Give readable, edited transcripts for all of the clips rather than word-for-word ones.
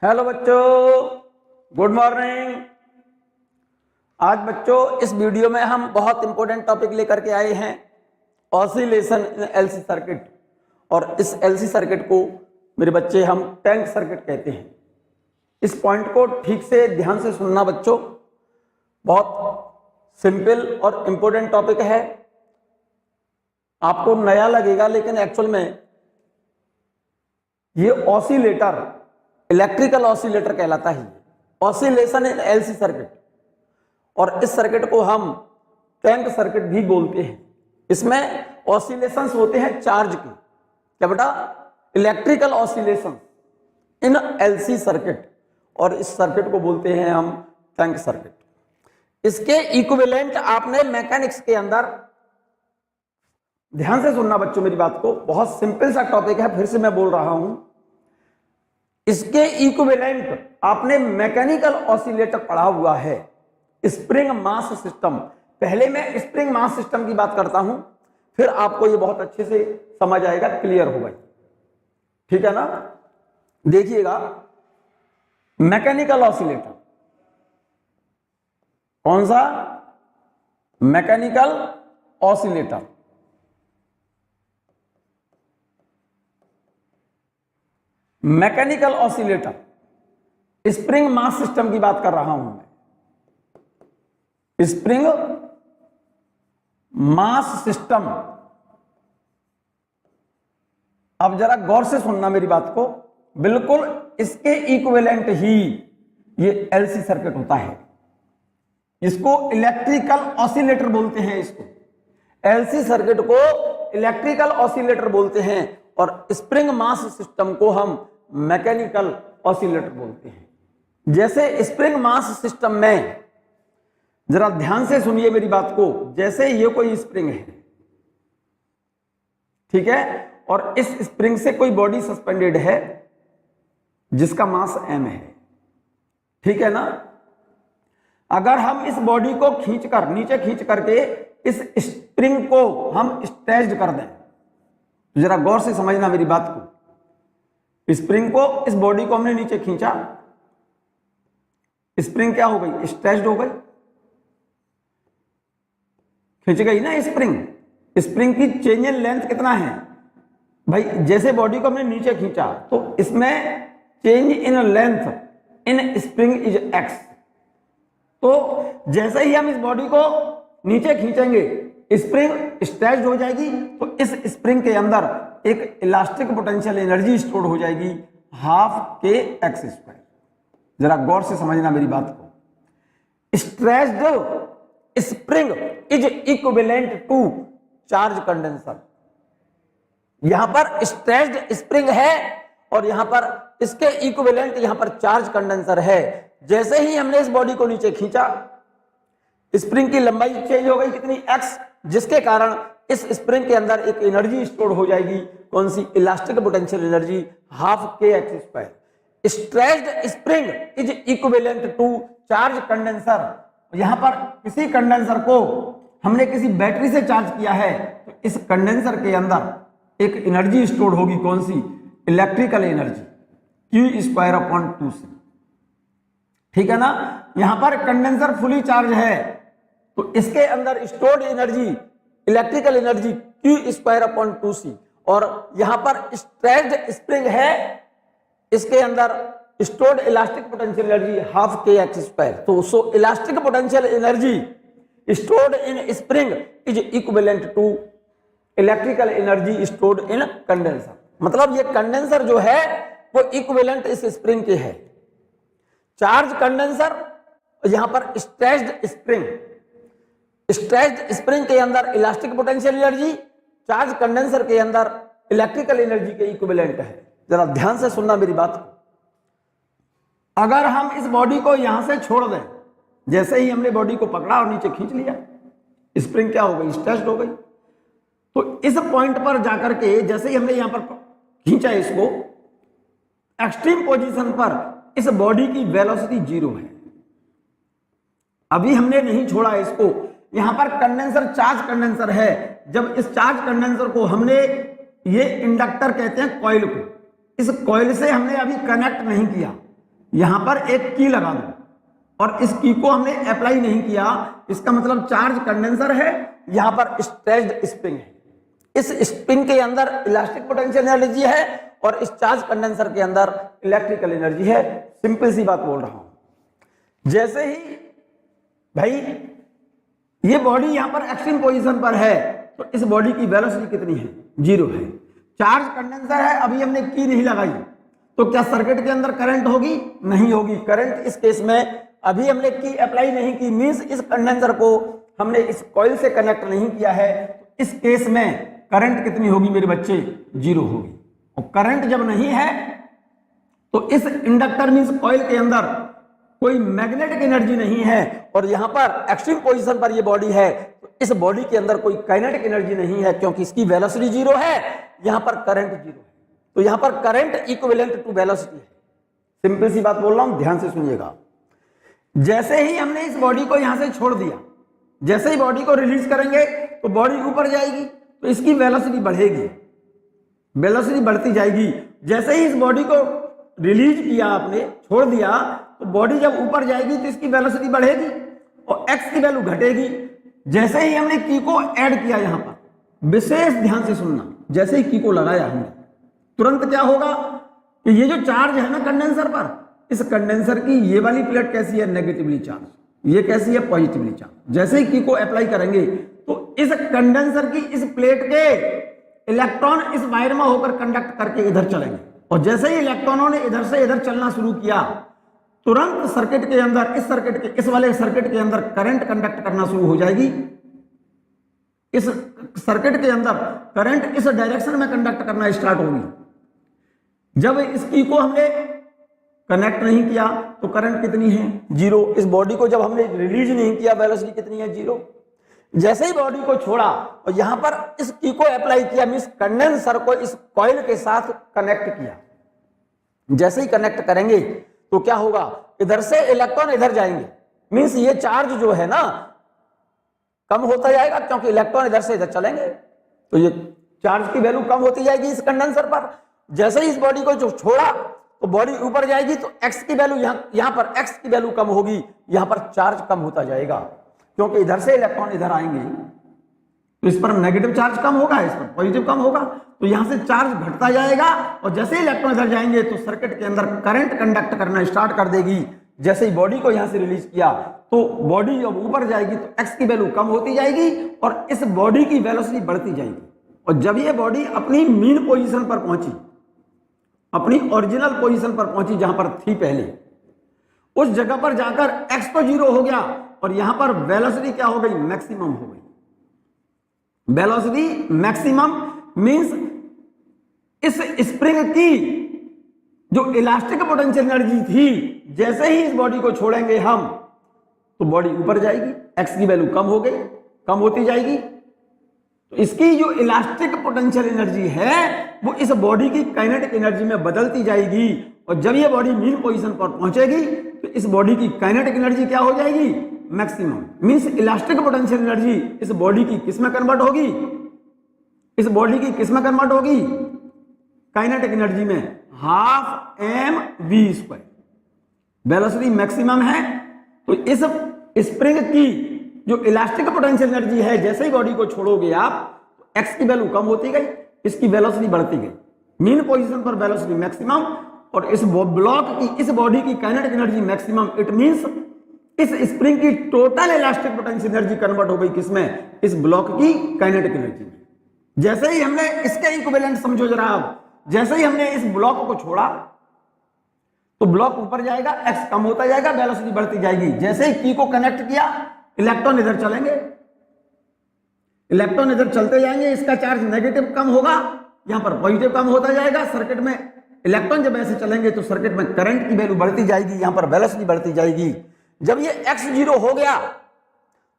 Hello बच्चों, good morning. आज बच्चों इस वीडियो में हम बहुत इंपॉर्टेंट टॉपिक लेकर के आए हैं, ऑसिलेशन इन एलसी सर्किट। और इस एलसी सर्किट को मेरे बच्चे हम टैंक सर्किट कहते हैं। इस पॉइंट को ठीक से ध्यान से सुनना बच्चों, बहुत सिंपल और इंपॉर्टेंट टॉपिक है। आपको नया लगेगा लेकिन एक्चुअल में ये ऑसिलेटर, इलेक्ट्रिकल ऑसिलेटर कहलाता है, ऑसिलेशन इन एलसी सर्किट। और इस सर्किट को हम टैंक सर्किट भी बोलते हैं। इसमें ऑसिलेशंस होते हैं चार्ज के, क्या बेटा, electrical oscillation in LC circuit. और इस सर्किट को बोलते हैं हम टैंक सर्किट। इसके इक्विवेलेंट आपने मैकेनिक्स के अंदर, ध्यान से सुनना बच्चों मेरी बात को, बहुत सिंपल सा टॉपिक है, फिर से मैं बोल रहा हूं। इसके इक्विवेलेंट आपने मैकेनिकल ऑसिलेटर पढ़ा हुआ है, स्प्रिंग मास सिस्टम। पहले मैं स्प्रिंग मास सिस्टम की बात करता हूं, फिर आपको ये बहुत अच्छे से समझ आएगा, क्लियर होगा, ठीक है ना। देखिएगा, मैकेनिकल ऑसिलेटर कौन सा, mechanical oscillator. Mechanical oscillator, spring mass system की बात कर रहा हूं मैं, स्प्रिंग मास सिस्टम। अब जरा गौर से सुनना मेरी बात को, बिल्कुल इसके इक्विवेलेंट ही ये एलसी सर्किट होता है। इसको इलेक्ट्रिकल ऑसिलेटर बोलते हैं। इसको एलसी सर्किट को इलेक्ट्रिकल ऑसिलेटर बोलते हैं और स्प्रिंग मास सिस्टम को हम मैकेनिकल ऑसिलेटर बोलते हैं। जैसे स्प्रिंग मास सिस्टम में, जरा ध्यान से सुनिए मेरी बात को, जैसे ये कोई स्प्रिंग है, ठीक है, और इस स्प्रिंग से कोई बॉडी सस्पेंडेड है जिसका मास m है, ठीक है ना। अगर हम इस बॉडी को खींचकर, नीचे खींच करके इस स्प्रिंग को हम स्ट्रेच्ड कर दें, तो जरा गौर से समझना मेरी बात को। स्प्रिंग को, इस बॉडी को हमने नीचे खींचा, स्प्रिंग क्या हो गई, स्ट्रेच्ड हो गई, खींच गई ना स्प्रिंग। स्प्रिंग की चेंज इन लेंथ कितना है भाई, जैसे बॉडी को हमने नीचे खींचा तो इसमें change in length in spring is x। तो जैसे ही हम इस बॉडी को नीचे खींचेंगे, स्प्रिंग स्ट्रेच्ड हो जाएगी, तो इस स्प्रिंग के अंदर एक इलास्टिक पोटेंशियल एनर्जी स्टोर हो जाएगी, हाफ के एक्स स्क्वायर। जरा गौर से समझना मेरी बात को। Stretched spring is equivalent to charge condenser. यहां पर स्ट्रेच्ड स्प्रिंग है और यहां पर इसके इक्विवेलेंट यहां पर चार्ज कंडेंसर है। जैसे ही हमने इस बॉडी को नीचे खींचा, स्प्रिंग की लंबाई चेंज हो गई कितनी, x, जिसके कारण इस स्प्रिंग के अंदर एक एनर्जी स्टोर हो जाएगी, कौन सी, elastic potential energy, half k x square. Stretched spring is equivalent to charge condenser. यहां पर किसी कंडेंसर को हमने किसी बैटरी से चार्ज किया है, तो इस कंडेंसर के अंदर एक एनर्जी स्टोर होगी, कौन सी, electrical energy, Q square upon 2C, ठीक है ना। यहां पर कंडेंसर फुली चार्ज है, तो इसके अंदर stored energy, electrical energy Q square upon 2C। और यहां पर स्ट्रेच्ड स्प्रिंग है, इसके अंदर stored elastic potential energy, half k x square. तो so elastic potential energy stored in spring is equivalent to electrical energy stored in condenser. मतलब ये condenser जो है वो इक्विवेलेंट इस स्प्रिंग के है। चार्ज कंडेंसर, यहां पर स्ट्रेच्ड स्प्रिंग, स्ट्रेच्ड स्प्रिंग के अंदर elastic potential energy, charge condenser के अंदर इलेक्ट्रिकल एनर्जी के इक्विवेलेंट है। जरा ध्यान से सुनना मेरी बात को। अगर हम इस बॉडी को यहां से छोड़ दें, जैसे ही हमने बॉडी को पकड़ा और नीचे खींच लिया, स्प्रिंग क्या हो गई, स्ट्रेच्ड हो गई। तो इस पॉइंट पर जाकर के जैसे ही हमने यहां पर खींचा इसको, एक्सट्रीम पोजीशन पर इस बॉडी की वेलोसिटी 0 है। अभी हमने नहीं छोड़ा इसको, यहां पर कंडेंसर, चार्ज कंडेंसर है। जब इस चार्ज कंडेंसर को हमने, ये इंडक्टर कहते हैं कॉइल को, इस कॉइल से हमने अभी कनेक्ट नहीं किया, यहां पर एक की लगा दो और इस की को हमने अप्लाई नहीं किया, इसका मतलब चार्ज कंडेंसर है, यहां पर स्ट्रेच्ड स्प्रिंग है। इस स्प्रिंग के अंदर इलास्टिक पोटेंशियल एनर्जी है और इस चार्ज कंडेंसर के अंदर इलेक्ट्रिकल एनर्जी है। सिंपल सी बात बोल रहा हूं। जैसे ही भाई ये बॉडी यहां पर एक्सट्रीम पोजीशन पर है तो इस बॉडी की वेलोसिटी कितनी है? 0 है। चार्ज कंडेंसर है, अभी हमने की नहीं लगाई, तो क्या सर्किट के अंदर करंट होगी? नहीं होगी। करंट इस केस में अभी हमने की अप्लाई नहीं की, मींस इस कंडेंसर को हमने इस कॉइल से कनेक्ट नहीं किया है, तो इस केस में करंट कितनी होगी मेरे बच्चे? 0 होगी। और करंट जब नहीं है तो इस इंडक्टर मींस कॉइल के अंदर कोई मैग्नेटिक एनर्जी नहीं है और यहां पर एक्सट्रीम पोजीशन पर ये बॉडी है, तो इस बॉडी के अंदर कोई काइनेटिक एनर्जी नहीं है क्योंकि इसकी वेलोसिटी 0 है, यहां पर करंट 0 है। तो यहां पर करंट इक्विवेलेंट टू वेलोसिटी है। सिंपल सी बात बोल रहा हूं, ध्यान से सुनिएगा। जैसे ही हमने इस बॉडी को यहां से छोड़ दिया, जैसे ही बॉडी को रिलीज करेंगे तो बॉडी ऊपर जाएगी, तो इसकी वेलोसिटी बढ़ेगी, वेलोसिटी बढ़ती जाएगी। जैसे ही इस बॉडी को रिलीज किया आपने, छोड़ दिया, तो बॉडी जब ऊपर जाएगी तो इसकी वेलोसिटी बढ़ेगी और एक्स की वैल्यू घटेगी। जैसे ही हमने की को ऐड किया, यहां पर विशेष ध्यान से सुनना, जैसे ही की को लगाया हमने, तुरंत क्या होगा कि ये जो चार्ज है ना कंडेंसर पर, इस कंडेंसर की ये वाली प्लेट कैसी है? नेगेटिवली चार्ज, ये कैसी है? Positively charge. जैसे ही की को अप्लाई करेंगे तो इस कंडेंसर की इस प्लेट के इलेक्ट्रॉन इस वायर में होकर कंडक्ट करके इधर चलेंगे और जैसे ही इलेक्ट्रॉनों ने इधर से इधर चलना शुरू किया, तुरंत सर्किट के अंदर, इस सर्किट के, इस वाले सर्किट के अंदर करंट कंडक्ट करना शुरू हो जाएगी। इस सर्किट के अंदर करंट इस डायरेक्शन में कंडक्ट करना स्टार्ट होगी। जब इस की को हमने कनेक्ट नहीं किया तो करंट कितनी है? 0। इस बॉडी को जब हमने रिलीज नहीं किया, वेलोसिटी कितनी है? 0। जैसे ही बॉडी को छोड़ा और यहां पर इस की को अप्लाई किया, मींस कंडेंसर को इस कॉइल के साथ कनेक्ट किया, जैसे ही कनेक्ट करेंगे तो क्या होगा? इधर से इलेक्ट्रॉन इधर जाएंगे, मींस ये चार्ज जो है ना कम होता जाएगा क्योंकि इलेक्ट्रॉन इधर से इधर चलेंगे, तो ये चार्ज की वैल्यू कम होती जाएगी इस कंडेंसर पर। जैसे ही इस बॉडी को जो छोड़ा तो बॉडी ऊपर जाएगी, तो एक्स की वैल्यू यहां पर एक्स की वैल्यू कम होगी, यहां पर चार्ज कम होता जाएगा क्योंकि इधर से इलेक्ट्रॉन इधर आएंगे, तो इस पर नेगेटिव चार्ज कम होगा, इस पर पॉजिटिव कम होगा, तो यहां से चार्ज घटता जाएगा और जैसे ही इलेक्ट्रॉन इधर जाएंगे तो सर्किट के अंदर करंट कंडक्ट करना स्टार्ट कर देगी। जैसे ही बॉडी को यहां से रिलीज किया तो बॉडी जब ऊपर जाएगी तो एक्स की वैल्यू कम होती जाएगी और इस बॉडी की वेलोसिटी बढ़ती जाएगी। और जब ये बॉडी अपनी मीन पोजीशन पर पहुंची, अपनी ओरिजिनल पोजीशन पर पहुंची जहां पर थी पहले, उस जगह पर जाकर एक्स तो 0 हो गया और यहां पर वेलोसिटी क्या हो गई? मैक्सिमम हो गई। वेलोसिटी मैक्सिमम मींस इस स्प्रिंग की जो इलास्टिक पोटेंशियल एनर्जी थी, जैसे ही इस बॉडी को छोड़ेंगे हम तो बॉडी ऊपर जाएगी, एक्स की वैल्यू कम हो गई, कम होती जाएगी, तो इसकी जो इलास्टिक पोटेंशियल एनर्जी है वो इस बॉडी की काइनेटिक एनर्जी में बदलती जाएगी और जब ये बॉडी मीन पोजीशन पर पहुंचेगी तो इस बॉडी की काइनेटिक एनर्जी क्या हो जाएगी? Maximum. Means elastic potential energy इस बॉडी की किस में कन्वर्ट होगी? इस बॉडी की किस में कन्वर्ट होगी? काइनेटिक एनर्जी में, half m v square. Velocity maximum है तो इस स्प्रिंग की जो इलास्टिक पोटेंशियल एनर्जी है, जैसे ही बॉडी को छोड़ोगे आप तो एक्स की वैल्यू कम होती गई, इसकी वेलोसिटी बढ़ती गई, मीन पोजीशन पर वेलोसिटी मैक्सिमम और इस ब्लॉक की, इस बॉडी की kinetic energy maximum. It means इस स्प्रिंग की total elastic potential energy convert हो गई किसमें? इस ब्लॉक की काइनेटिक एनर्जी में। जैसे ही हमने इसके इक्विवेलेंट समझो जरा आप, जैसे ही हमने इस ब्लॉक को छोड़ा तो ब्लॉक ऊपर जाएगा, एक्स कम होता जाएगा, वेलोसिटी बढ़ती जाएगी। जैसे ही की को कनेक्ट किया, इलेक्ट्रॉन इधर चलेंगे, इलेक्ट्रॉन इधर चलते जाएंगे, इसका चार्ज नेगेटिव कम होगा, यहां पर पॉजिटिव कम होता जाएगा। सर्किट में इलेक्ट्रॉन जब ऐसे चलेंगे तो सर्किट में करंट की वैल्यू बढ़ती जाएगी, यहां पर वेलोसिटी बढ़ती जाएगी। जब ये x 0 हो गया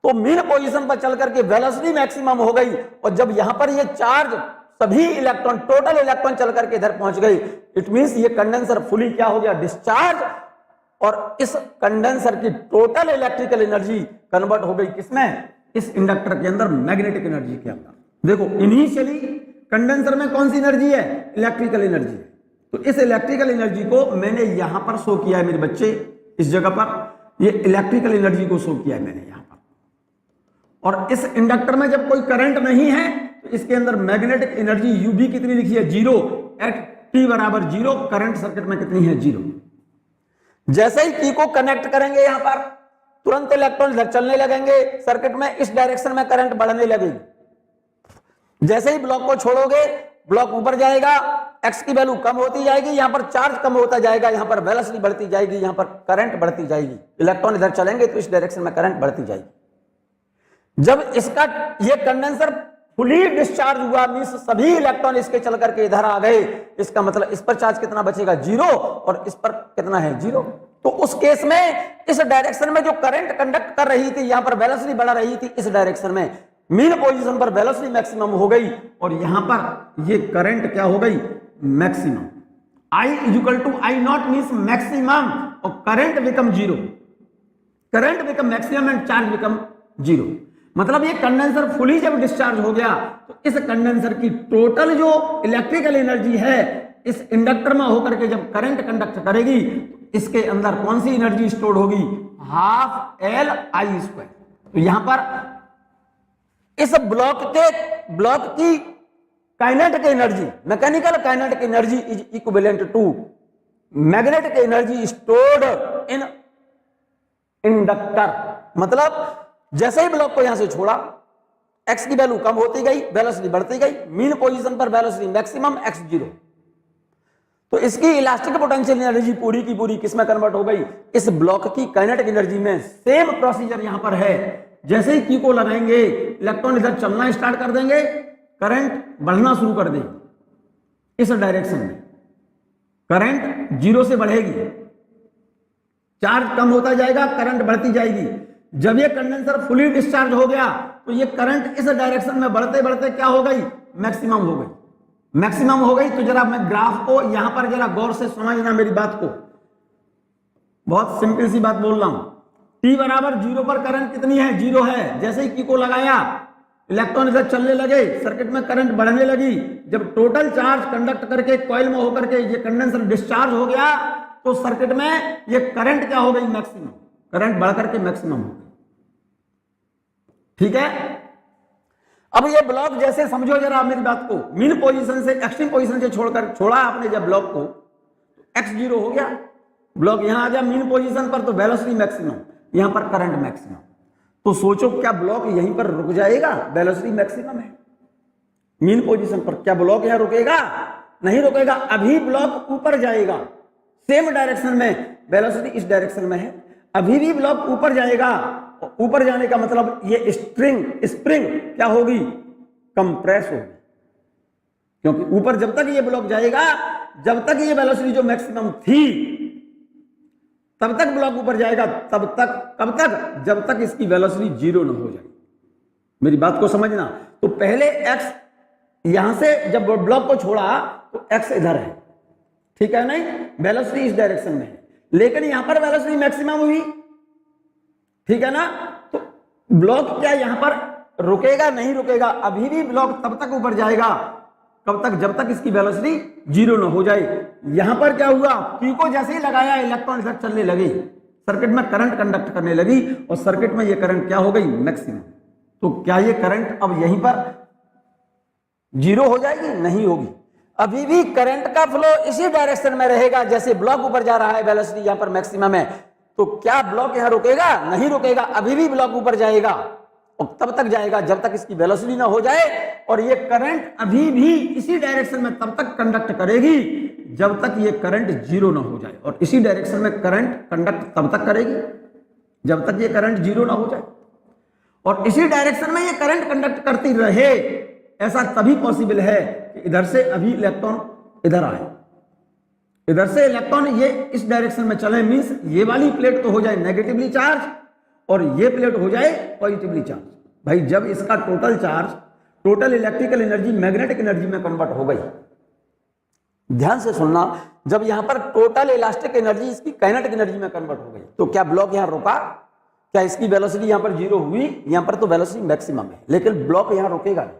तो मीन पोजीशन पर चल करके वेलोसिटी मैक्सिमम हो गई और जब यहां पर ये चार्ज सभी इलेक्ट्रॉन, टोटल इलेक्ट्रॉन चल करके इधर पहुंच गई, इट मींस ये कंडेंसर फुली क्या हो गया? डिस्चार्ज। और इस कंडेंसर की टोटल इलेक्ट्रिकल एनर्जी कन्वर्ट हो गई किसमें? इस इंडक्टर के अंदर मैग्नेटिक एनर्जी के अंदर। देखो इनिशियली कंडेंसर में कौन सी एनर्जी है? इलेक्ट्रिकल एनर्जी है। तो इस इलेक्ट्रिकल एनर्जी को मैंने यहां पर शो किया है मेरे बच्चे, इस जगह पर ये इलेक्ट्रिकल एनर्जी को शो किया है मैंने यहां पर। और इस इंडक्टर में जब कोई करंट नहीं है तो इसके अंदर मैग्नेटिक एनर्जी यूबी कितनी लिखी है, 0, एट टी बराबर 0, करंट सर्किट में कितनी है, 0। जैसे ही टी को कनेक्ट करेंगे यहां पर, तुरंत इलेक्ट्रॉन इधर चलने लगेंगे सर्किट में, इस डायरेक्शन में करंट बढ़ने लगेगी। जैसे ही ब्लॉक को छोड़ोगे, ब्लॉक ऊपर जाएगा, एक्स की वैल्यू कम होती जाएगी, यहां पर चार्ज कम होता जाएगा, यहां पर वेलोसिटी बढ़ती जाएगी, यहां पर करंट बढ़ती जाएगी। इलेक्ट्रॉन इधर चलेंगे तो इस डायरेक्शन में करंट बढ़ती जाएगी। जब इसका ये कंडेंसर फुली डिस्चार्ज हुआ, मींस सभी इलेक्ट्रॉन इसके चल करके इधर आ गए, इसका मतलब इस पर चार्ज कितना बचेगा, 0, और इस पर कितना है, 0। तो उस केस में इस डायरेक्शन में जो करंट कंडक्ट कर रही थी, यहां पर वेलोसिटी बढ़ा रही थी, इस डायरेक्शन में मीन पोजीशन पर वेलोसिटी मैक्सिमम हो गई, और यहां पर ये करंट क्या हो गई, maximum. I equal to I not means maximum, और current become 0, current become maximum and charge become 0। मतलब ये कंडेंसर फुली जब डिस्चार्ज हो गया तो इस कंडेंसर की टोटल जो इलेक्ट्रिकल एनर्जी है इस इंडक्टर में होकर के जब करंट कंडक्ट करेगी तो इसके अंदर कौन सी एनर्जी स्टोर होगी, हाफ LI²। तो यहां पर इस ब्लॉक की kinetic energy, mechanical kinetic energy is equivalent to magnetic energy stored in inductor. मतलब जैसे ही ब्लॉक को यहां से छोड़ा, एक्स की वैल्यू कम होती गई, वेलोसिटी बढ़ती गई, मीन पोजीशन पर वेलोसिटी मैक्सिमम x 0। तो इसकी इलास्टिक पोटेंशियल एनर्जी पूरी की पूरी किस में कन्वर्ट हो गई, इस ब्लॉक की काइनेटिक एनर्जी में। सेम प्रोसीजर यहां पर है, जैसे ही की को लगाएंगे इलेक्ट्रॉन इधर चलना स्टार्ट कर देंगे, करंट बढ़ना शुरू कर देगी इस डायरेक्शन में, करंट 0 से बढ़ेगी, चार्ज कम होता जाएगा, करंट बढ़ती जाएगी। जब ये कंडेंसर फुली डिस्चार्ज हो गया तो ये करंट इस डायरेक्शन में बढ़ते बढ़ते क्या हो गई, मैक्सिमम हो गई, मैक्सिमम हो गई। तो जरा मैं ग्राफ को यहां पर जरा गौर से समझना मेरी बात को, बहुत सिंपल सी बात बोल रहा हूं। T बराबर 0 पर करंट कितनी है, 0 है। जैसे ही की को लगाया इलेक्ट्रॉन इधर चलने लगे, सर्किट में करंट बढ़ने लगी। जब टोटल चार्ज कंडक्ट करके कॉइल में होकर के ये कंडेंसर डिस्चार्ज हो गया तो सर्किट में ये करंट क्या हो गई, मैक्सिमम, करंट बढ़कर के मैक्सिमम हो गई। ठीक है, अब ये ब्लॉक जैसे समझो जरा मेरी बात को, मीन पोजीशन से एक्सट्रीम पोजीशन से छोड़ा आपने जब ब्लॉक को, x 0 हो गया, ब्लॉक यहां आ गया मीन पोजीशन पर, तो वेलोसिटी मैक्सिमम, यहां पर करंट मैक्सिमम। तो सोचो क्या ब्लॉक यहीं पर रुक जाएगा, वेलोसिटी मैक्सिमम है मीन पोजीशन पर, क्या ब्लॉक यहां रुकेगा, नहीं रुकेगा, अभी ब्लॉक ऊपर जाएगा सेम डायरेक्शन में, वेलोसिटी इस डायरेक्शन में है, अभी भी ब्लॉक ऊपर जाएगा। ऊपर जाने का मतलब ये स्प्रिंग क्या होगी, कंप्रेस होगी, क्योंकि ऊपर जब तक ये ब्लॉक जाएगा, जब तक ये वेलोसिटी जो मैक्सिमम थी तब तक ब्लॉक ऊपर जाएगा, तब तक, कब तक, जब तक इसकी वेलोसिटी 0 न हो जाए। मेरी बात को समझना। तो पहले x यहां से जब ब्लॉक को छोड़ा तो x इधर है, ठीक है नहीं, वेलोसिटी इस डायरेक्शन में है, लेकिन यहां पर वेलोसिटी मैक्सिमम हुई, ठीक है ना। तो ब्लॉक क्या यहां पर रुकेगा, नहीं रुकेगा, अभी भी ब्लॉक तब तक ऊपर जाएगा, कब तक, जब तक इसकी वेलोसिटी 0 न हो जाए। यहां पर क्या हुआ, Q को जैसे ही लगाया इलेक्ट्रॉन इधर चलने लगे, सर्किट में करंट कंडक्ट करने लगी, और सर्किट में ये करंट क्या हो गई, मैक्सिमम। तो क्या ये करंट अब यहीं पर 0 हो जाएगी, नहीं होगी, अभी भी करंट का फ्लो इसी डायरेक्शन में रहेगा, जैसे ब्लॉक ऊपर जा रहा है, वेलोसिटी यहां पर मैक्सिमम है। तो क्या ब्लॉक यहां रुकेगा, नहीं रुकेगा, अभी भी ब्लॉक ऊपर जाएगा, और तब तक जाएगा जब तक इसकी वेलोसिटी ना हो जाए, और ये करंट अभी भी इसी डायरेक्शन में तब तक कंडक्ट करेगी जब तक ये करंट 0 ना हो जाए, और इसी डायरेक्शन में करंट कंडक्ट तब तक करेगी जब तक ये करंट 0 ना हो जाए, और इसी डायरेक्शन में ये करंट कंडक्ट करती रहे। ऐसा तभी पॉसिबल है कि इधर से अभी इलेक्ट्रॉन इधर आए, इधर से इलेक्ट्रॉन ये इस डायरेक्शन में चले, मींस ये वाली प्लेट तो हो जाए नेगेटिवली चार्ज और ये प्लेट हो जाए पॉजिटिवली चार्ज। भाई जब इसका total charge, total electrical energy magnetic energy में कन्वर्ट हो गई, ध्यान से सुनना, जब यहां पर टोटल इलास्टिक एनर्जी इसकी काइनेटिक एनर्जी में कन्वर्ट हो गई, तो क्या ब्लॉक यहां रुका, क्या इसकी वेलोसिटी यहां पर 0 हुई, यहां पर तो वेलोसिटी मैक्सिमम है, लेकिन ब्लॉक यहां रुकेगा नहीं,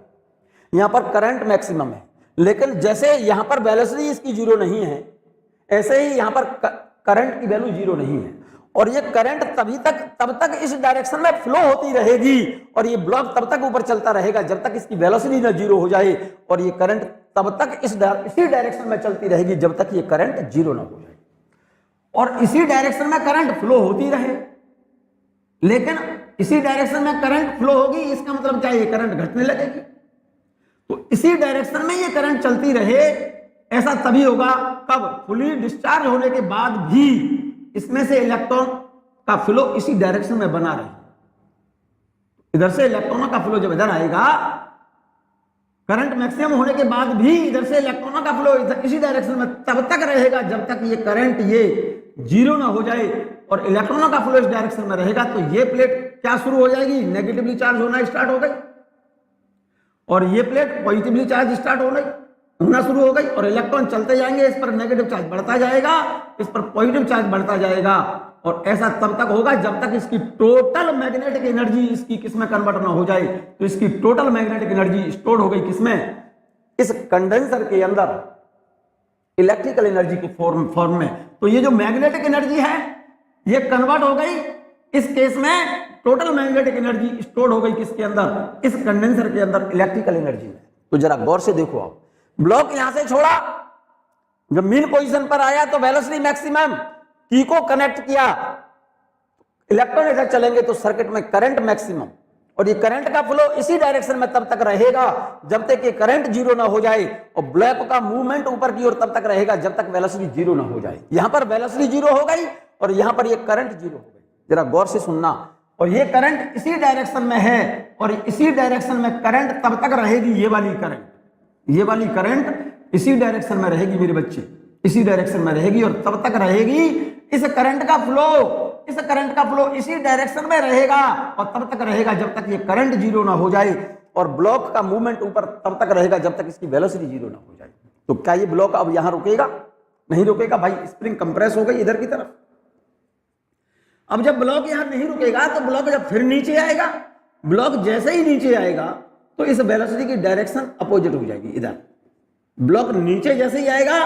यहां पर करंट मैक्सिमम है। लेकिन जैसे यहां पर वेलोसिटी इसकी जीरो नहीं है, ऐसे ही यहां पर करंट की वैल्यू जीरो नहीं है, और ये करंट तब तक इस डायरेक्शन में फ्लो होती रहेगी, और ये ब्लॉक तब तक ऊपर चलता रहेगा जब तक इसकी वेलोसिटी ना जीरो हो जाए, और ये करंट तब तक इसी डायरेक्शन में चलती रहेगी जब तक ये करंट जीरो ना हो जाए, और इसी डायरेक्शन में करंट फ्लो होती रहे। लेकिन इसी डायरेक्शन में करंट फ्लो होगी, इसका मतलब क्या, ये करंट घटने लगेगी। तो इसी डायरेक्शन में ये करंट चलती रहे, ऐसा तभी होगा कब, फुली डिस्चार्ज होने के बाद भी इसमें से इलेक्ट्रॉन का फ्लो इसी डायरेक्शन में बना रहे। इधर से इलेक्ट्रॉनों का फ्लो जब इधर आएगा, करंट मैक्सिमम होने के बाद भी इधर से इलेक्ट्रॉनों का फ्लो इसी डायरेक्शन में तब तक रहेगा जब तक ये करंट ये जीरो ना हो जाए, और इलेक्ट्रॉनों का फ्लो इस डायरेक्शन में रहेगा। तो ये प्लेट क्या शुरू हो जाएगी, नेगेटिवली चार्ज होना स्टार्ट हो गई, और ये प्लेट पॉजिटिवली चार्ज स्टार्ट होना शुरू हो गई, और इलेक्ट्रॉन चलते जाएंगे, इस पर नेगेटिव चार्ज बढ़ता जाएगा, इस पर पॉजिटिव चार्ज बढ़ता जाएगा, और ऐसा तब तक होगा जब तक इसकी टोटल मैग्नेटिक एनर्जी इसकी किसमें कन्वर्ट ना हो जाए। तो इसकी टोटल मैग्नेटिक एनर्जी स्टोर हो गई किसमें, इस कंडेंसर के अंदर इलेक्ट्रिकल एनर्जी के फॉर्म में। तो ये जो मैग्नेटिक एनर्जी है ये कन्वर्ट हो गई, इस केस में टोटल मैग्नेटिक एनर्जी स्टोर हो गई किसके अंदर, इस कंडेंसर के अंदर इलेक्ट्रिकल एनर्जी में। तो जरा गौर से देखो, आप ब्लॉक यहां से छोड़ा, जब मीन पोजीशन पर आया तो वेलोसिटी मैक्सिमम की को कनेक्ट किया, इलेक्ट्रॉन इधर चलेंगे तो सर्किट में करंट मैक्सिमम, और ये करंट का फ्लो इसी डायरेक्शन में तब तक रहेगा जब तक ये करंट जीरो ना हो जाए, और ब्लॉक का मूवमेंट ऊपर की ओर तब तक रहेगा जब तक वेलोसिटी जीरो ना हो जाए। यहां पर वेलोसिटी जीरो हो गई और यहां पर ये करंट जीरो हो गई। जरा गौर से सुनना, और ये करंट इसी डायरेक्शन में है, और इसी डायरेक्शन में करंट तब तक रहेगी, ये वाली करंट इसी डायरेक्शन में रहेगी मेरे बच्चे, इसी डायरेक्शन में रहेगी, और तब तक रहेगी। इस करंट का फ्लो इसी डायरेक्शन में रहेगा, और तब तक रहेगा जब तक ये करंट जीरो ना हो जाए, और ब्लॉक का मूवमेंट ऊपर तब तक रहेगा जब तक इसकी वेलोसिटी जीरो ना हो जाए। तो क्या ये ब्लॉक अब यहां रुकेगा, नहीं रुकेगा भाई, स्प्रिंग कंप्रेस हो गई इधर की तरफ। अब जब ब्लॉक यहां नहीं रुकेगा तो ब्लॉक जब फिर नीचे आएगा, ब्लॉक जैसे ही नीचे आएगा तो इस वेलोसिटी की डायरेक्शन अपोजिट हो जाएगी इधर। ब्लॉक नीचे जैसे ही आएगा,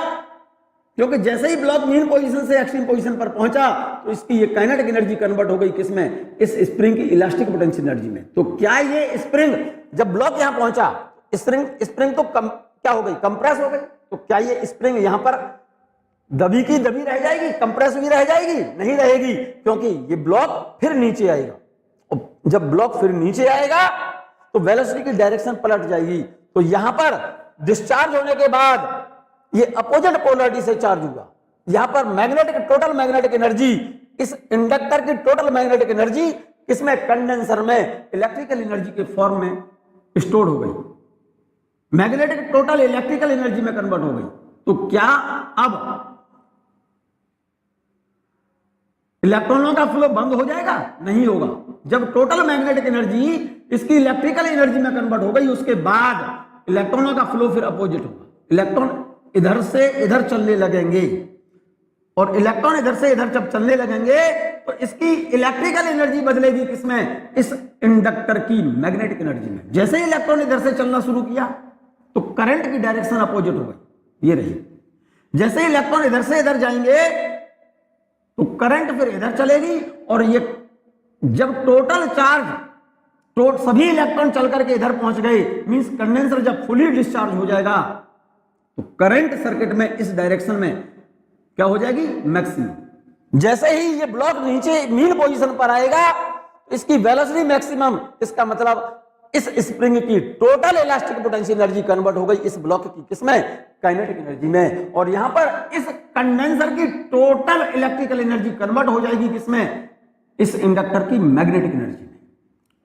क्योंकि जैसे ही ब्लॉक मीन पोजीशन से एक्सट्रीम पोजीशन पर पहुंचा तो इसकी ये काइनेटिक एनर्जी कन्वर्ट हो गई किसमें, इस स्प्रिंग की इलास्टिक पोटेंशियल एनर्जी में। तो क्या ये स्प्रिंग जब ब्लॉक यहां पहुंचा, स्प्रिंग तो क्या हो गई, कंप्रेस हो गई। तो क्या ये स्प्रिंग यहां पर दबी की दबी रह जाएगी, कंप्रेस हुई रह जाएगी, नहीं रहेगी, क्योंकि ये ब्लॉक फिर नीचे आएगा, और जब ब्लॉक फिर नीचे आएगा तो वेलोसिटी की डायरेक्शन पलट जाएगी। तो यहां पर डिस्चार्ज होने के बाद ये अपोजिट पोलरिटी से चार्ज हुआ, यहां पर टोटल मैग्नेटिक एनर्जी, इस इंडक्टर की टोटल मैग्नेटिक एनर्जी इसमें कंडेंसर में इलेक्ट्रिकल एनर्जी के फॉर्म में स्टोर हो गई, मैग्नेटिक टोटल इलेक्ट्रिकल एनर्जी में कन्वर्ट हो गई। तो क्या अब इलेक्ट्रॉनों का फ्लो बंद हो जाएगा, नहीं होगा। जब टोटल मैग्नेटिक एनर्जी इसकी इलेक्ट्रिकल एनर्जी में कन्वर्ट हो गई, उसके बाद इलेक्ट्रॉनों का फ्लो फिर अपोजिट होगा, इलेक्ट्रॉन इधर से इधर चलने लगेंगे, और इलेक्ट्रॉन इधर से इधर जब चलने लगेंगे तो इसकी इलेक्ट्रिकल एनर्जी बदलेगी किसमें, इस इंडक्टर की मैग्नेटिक एनर्जी में। जैसे ही इलेक्ट्रॉन इधर से चलना शुरू किया तो करंट की डायरेक्शन अपोजिट हो गई, ये रही। जैसे ही इलेक्ट्रॉन इधर से इधर जाएंगे तो करंट फिर इधर चलेगी, और ये जब टोटल चार्ज सभी इलेक्ट्रॉन चल करके इधर पहुंच गए, मींस कंडेंसर जब फुली डिस्चार्ज हो जाएगा तो करंट सर्किट में इस डायरेक्शन में क्या हो जाएगी, मैक्सिमम। जैसे ही ये ब्लॉक नीचे मीन पोजीशन पर आएगा, इसकी वेलोसिटी मैक्सिमम, इसका मतलब इस स्प्रिंग की total elastic potential energy convert हो गई इस ब्लॉक की किसमें, काइनेटिक एनर्जी में। और यहां पर इस कंडेंसर की टोटल इलेक्ट्रिकल एनर्जी कन्वर्ट हो जाएगी किसमें, इस इंडक्टर की मैग्नेटिक एनर्जी में।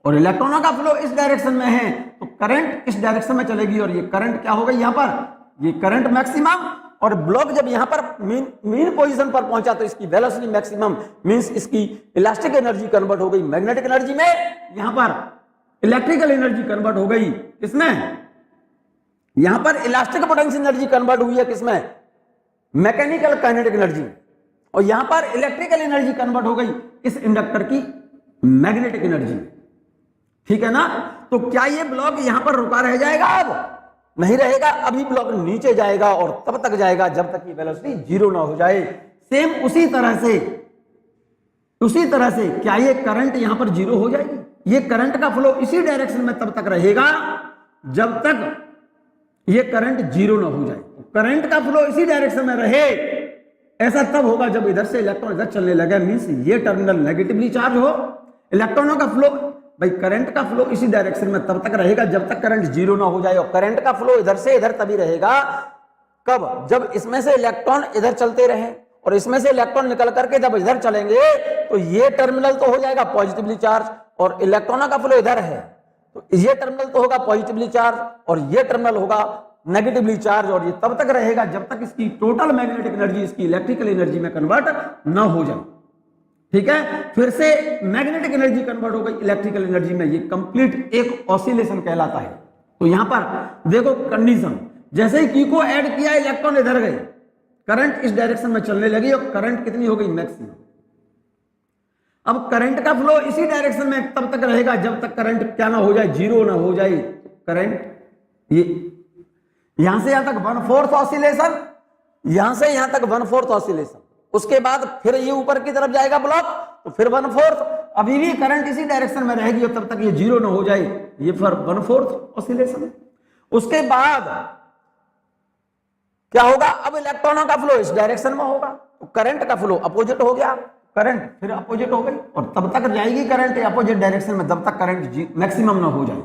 और इलेक्ट्रॉनों का फ्लो इस डायरेक्शन में है तो करंट इस डायरेक्शन में चलेगी, और ये करंट क्या हो गई, यहां पर ये करंट मैक्सिमम, और ब्लॉक जब यहां पर मीन पोजीशन पर पहुंचा तो इसकी वेलोसिटी मैक्सिमम, मींस इसकी इलास्टिक एनर्जी कन्वर्ट हो गई मैग्नेटिक एनर्जी में, यहां पर इलेक्ट्रिकल एनर्जी कन्वर्ट हो गई किसमें, यहां पर इलास्टिक पोटेंशियल एनर्जी कन्वर्ट हुई है किसमें, मैकेनिकल काइनेटिक एनर्जी में, और यहां पर इलेक्ट्रिकल एनर्जी कन्वर्ट हो गई इस इंडक्टर की मैग्नेटिक एनर्जी में। ठीक है ना। तो क्या ये ब्लॉक यहां पर रुका रह जाएगा, अब नहीं रहेगा, अभी ब्लॉक नीचे जाएगा और तब तक जाएगा जब तक कि वेलोसिटी जीरो ना हो जाए। सेम उसी तरह से क्या ये करंट यहां पर जीरो हो जाएगी? ये करंट का फ्लो इसी डायरेक्शन में तब तक रहेगा जब तक ये करंट जीरो ना हो जाए। करंट का फ्लो इसी डायरेक्शन में रहे, ऐसा तब होगा जब इधर से इलेक्ट्रॉन इधर चलने लगे, मींस ये टर्मिनल नेगेटिवली चार्ज हो। इलेक्ट्रॉनों का फ्लो, भाई करंट का फ्लो इसी डायरेक्शन में तब तक रहेगा जब तक करंट जीरो ना हो जाए। और करंट का फ्लो इधर से इधर तभी रहेगा कब? जब इसमें से इलेक्ट्रॉन इधर चलते रहे और इसमें से इलेक्ट्रॉन निकल करके जब इधर चलेंगे तो ये टर्मिनल तो हो जाएगा पॉजिटिवली चार्ज और इलेक्ट्रॉनों का फ्लो इधर है तो ये टर्मिनल तो होगा पॉजिटिवली चार्ज और ये टर्मिनल होगा नेगेटिवली चार्ज। और ये तब तक रहेगा जब तक इसकी टोटल मैग्नेटिक एनर्जी इसकी इलेक्ट्रिकल एनर्जी में कन्वर्ट ना हो जाए। ठीक है, फिर से मैग्नेटिक एनर्जी कन्वर्ट हो गई इलेक्ट्रिकल एनर्जी में, ये कंप्लीट एक ऑसिलेशन कहलाता है। तो यहां पर देखो कंडीशन, जैसे ही की को ऐड किया इलेक्ट्रॉन इधर गए, करंट इस डायरेक्शन में चलने लगी और करंट कितनी हो गई? मैक्सिमम। अब करंट का फ्लो इसी डायरेक्शन में तब तक रहेगा जब तक करंट क्या ना हो जाए? जीरो ना हो जाए। करंट ये यहां से यहां तक 1/4 ऑसिलेशन, यहां से यहां तक 1/4 ऑसिलेशन, उसके बाद फिर ये ऊपर की तरफ जाएगा ब्लॉक तो फिर 1/4, अभी भी करंट इसी डायरेक्शन में रहेगी और तब तक ये जीरो ना हो जाए, ये फिर 1/4 ऑसिलेशन है। उसके बाद क्या होगा? अब इलेक्ट्रॉनों का फ्लो इस डायरेक्शन में होगा तो करंट का फ्लो अपोजिट हो गया, करंट फिर अपोजिट हो गई और तब तक जाएगी करंट अपोजिट डायरेक्शन में जब तक करंट मैक्सिमम ना हो जाए।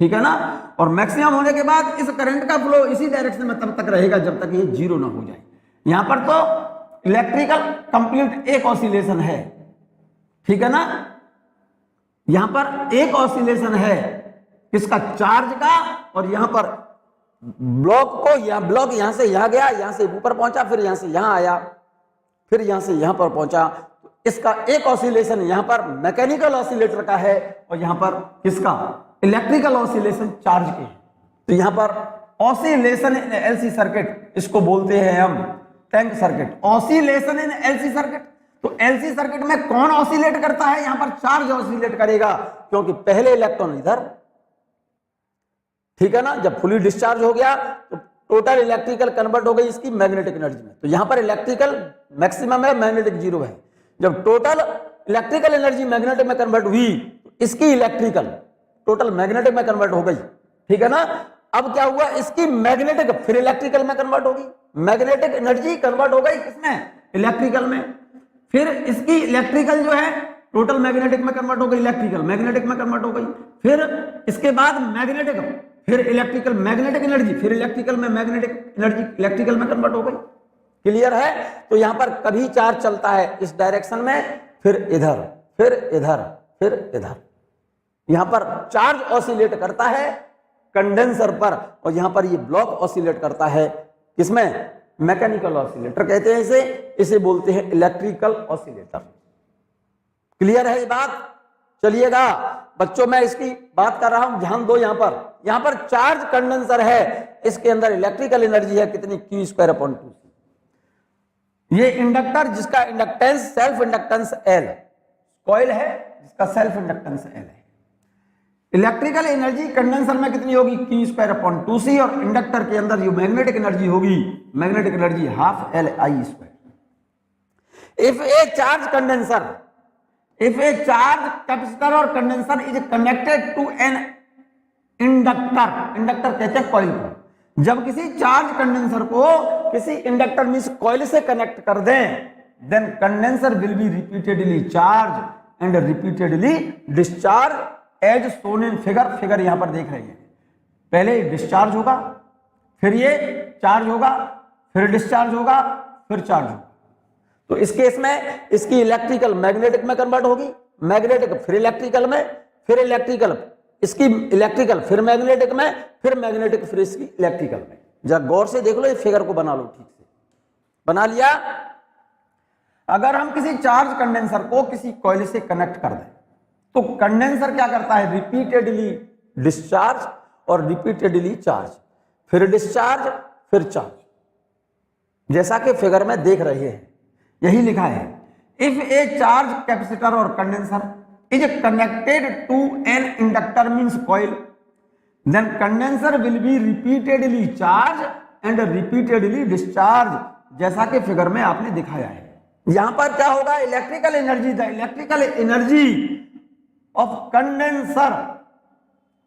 ठीक है ना? और मैक्सिमम होने के बाद इस करंट का फ्लो इसी डायरेक्शन में तब तक रहेगा जब तक ये जीरो ना हो जाए। यहां पर तो इलेक्ट्रिकल कंप्लीट एक ऑसिलेशन है। ठीक है ना? यहां पर एक ऑसिलेशन है किसका? चार्ज का। और यहां पर ब्लॉक को ब्लॉक यहां से यहां गया, यहां से ऊपर पहुंचा, फिर यहां से यहां आया, फिर यहां से यहां पर पहुंचा। इसका एक ऑसिलेशन यहां पर मैकेनिकल ऑसिलेटर का है और यहां पर किसका? इलेक्ट्रिकल ऑसिलेशन चार्ज के। तो यहां पर ऑसिलेशन इन एलसी सर्किट, इसको बोलते हैं हम tank circuit. Oscillation in LC circuit, तो एलसी सर्किट में कौन ऑसिलेट करता है? यहां पर चार्ज ऑसिलेट करेगा, क्योंकि पहले इलेक्ट्रॉन इधर, ठीक है ना, जब फुली डिस्चार्ज हो गया तो टोटल इलेक्ट्रिकल कन्वर्ट हो गई इसकी मैग्नेटिक एनर्जी में। तो यहां पर इलेक्ट्रिकल मैक्सिमम है, मैग्नेटिक जीरो है। जब टोटल इलेक्ट्रिकल एनर्जी मैग्नेटिक में कन्वर्ट हुई तो इसकी इलेक्ट्रिकल टोटल मैग्नेटिक में कन्वर्ट हो गई। ठीक है ना? अब क्या हुआ? इसकी मैग्नेटिक फिर इलेक्ट्रिकल में कन्वर्ट होगी, मैग्नेटिक एनर्जी कन्वर्ट हो गई किसमें? इलेक्ट्रिकल में। फिर इसकी इलेक्ट्रिकल जो है टोटल मैग्नेटिक में कन्वर्ट हो गई, इलेक्ट्रिकल मैग्नेटिक में कन्वर्ट हो गई। फिर इसके बाद मैग्नेटिक, फिर इलेक्ट्रिकल मैग्नेटिक एनर्जी, फिर इलेक्ट्रिकल में मैग्नेटिक एनर्जी इलेक्ट्रिकल में कन्वर्ट हो गई। क्लियर है? तो यहां पर कभी चार्ज चलता है इस डायरेक्शन में, फिर इधर, फिर इधर, फिर इधर। यहां पर चार्ज ऑसिलेट करता है कंडेंसर पर और यहां पर ये ब्लॉक ऑसिलेट करता है किसमें? मैकेनिकल ऑसिलेटर कहते हैं इसे बोलते हैं इलेक्ट्रिकल ऑसिलेटर। क्लियर है ये बात? चलिएगा बच्चों, मैं इसकी बात कर रहा हूं, ध्यान दो। यहां पर चार्ज कंडेंसर है, इसके अंदर इलेक्ट्रिकल एनर्जी है कितनी? Q²/2। ये इंडक्टर जिसका inductance self inductance L, coil है जिसका सेल्फ इंडक्टेंस L है। इलेक्ट्रिकल एनर्जी कंडेंसर में कितनी होगी? Q²/2C। और इंडक्टर के अंदर जो मैग्नेटिक एनर्जी होगी, magnetic energy ½LI²। If a charge condenser, if a charge capacitor or condenser is connected to an inductor, inductor कहते हैं कॉइल को। जब किसी चार्ज कंडेंसर को किसी इंडक्टर मींस कॉइल से कनेक्ट कर दें, then condenser will be repeatedly charged and repeatedly discharged as shown in figure। Figure यहां पर देख रहे हैं, पहले डिस्चार्ज होगा, फिर ये चार्ज होगा, फिर डिस्चार्ज होगा, फिर चार्ज होगा। तो इस केस में इसकी इलेक्ट्रिकल मैग्नेटिक में कन्वर्ट होगी, मैग्नेटिक फिर इलेक्ट्रिकल में, फिर इलेक्ट्रिकल इसकी इलेक्ट्रिकल फिर मैग्नेटिक में, फिर मैग्नेटिक फिर इसकी इलेक्ट्रिकल में। जरा गौर से देख लो, इस फिगर को बना लो, ठीक से बना लिया। अगर हम किसी चार्ज कंडेंसर को किसी कॉइल से कनेक्ट कर दें तो कंडेंसर क्या करता है? रिपीटेडली डिस्चार्ज और रिपीटेडली चार्ज, फिर डिस्चार्ज, फिर चार्ज, जैसा कि फिगर में देख रहे हैं। यही लिखा है, इफ ए चार्ज कैपेसिटर और condenser is connected to an inductor means coil, then condenser will be repeatedly charge and repeatedly discharge, जैसा कि फिगर में आपने दिखाया है। यहां पर क्या होगा, electrical energy, the electrical energy of condenser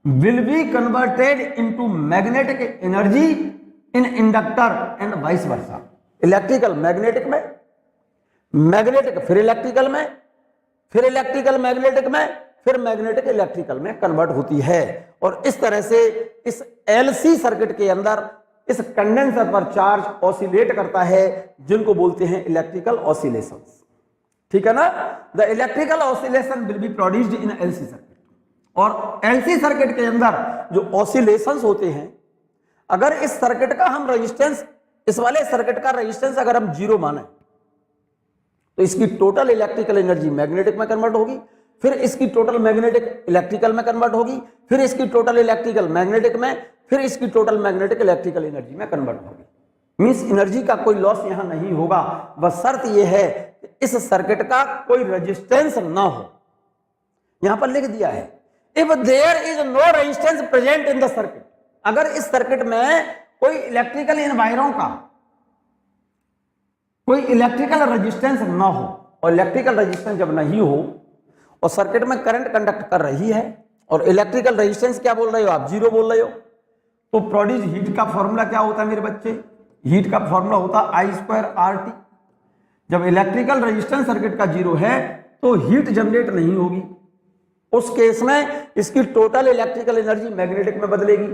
will be converted into magnetic energy in inductor and vice versa. Electrical magnetic में, मैग्नेटिक फिर इलेक्ट्रिकल में, फिर इलेक्ट्रिकल मैग्नेटिक में, फिर मैग्नेटिक इलेक्ट्रिकल में कन्वर्ट होती है। और इस तरह से इस एलसी सर्किट के अंदर इस कंडेंसर पर चार्ज ऑसिलेट करता है, जिनको बोलते हैं इलेक्ट्रिकल ऑसिलेशंस। ठीक है ना, the electrical oscillation will be produced in LC circuit. और एलसी सर्किट के अंदर जो ऑसिलेशंस होते हैं, अगर इस सर्किट का हम रेजिस्टेंस, इस वाले सर्किट का रेजिस्टेंस अगर हम 0 माने, तो इसकी टोटल इलेक्ट्रिकल एनर्जी मैग्नेटिक में कन्वर्ट होगी, फिर इसकी टोटल मैग्नेटिक इलेक्ट्रिकल में कन्वर्ट होगी, फिर इसकी टोटल इलेक्ट्रिकल मैग्नेटिक में, फिर इसकी टोटल मैग्नेटिक इलेक्ट्रिकल एनर्जी में कन्वर्ट होगी। मींस एनर्जी का कोई लॉस यहां नहीं होगा, बस शर्त यह है कि इस सर्किट का कोई रेजिस्टेंस ना हो। यहां पर लिख दिया है, if there is no resistance present in the circuit, अगर इस सर्किट में कोई इलेक्ट्रिकल एनवायरों का कोई इलेक्ट्रिकल रेजिस्टेंस ना हो, और इलेक्ट्रिकल रेजिस्टेंस जब नहीं हो और सर्किट में करंट कंडक्ट कर रही है, और इलेक्ट्रिकल रेजिस्टेंस क्या बोल रहे हो आप, 0 बोल रहे हो, तो प्रोड्यूस हीट का फॉर्मूला क्या होता है मेरे बच्चे, हीट का फॉर्मूला होता है I²RT। जब इलेक्ट्रिकल रेजिस्टेंस सर्किट का 0 है तो हीट जनरेट नहीं होगी, उस केस में इसकी टोटल इलेक्ट्रिकल एनर्जी मैग्नेटिक में बदलेगी,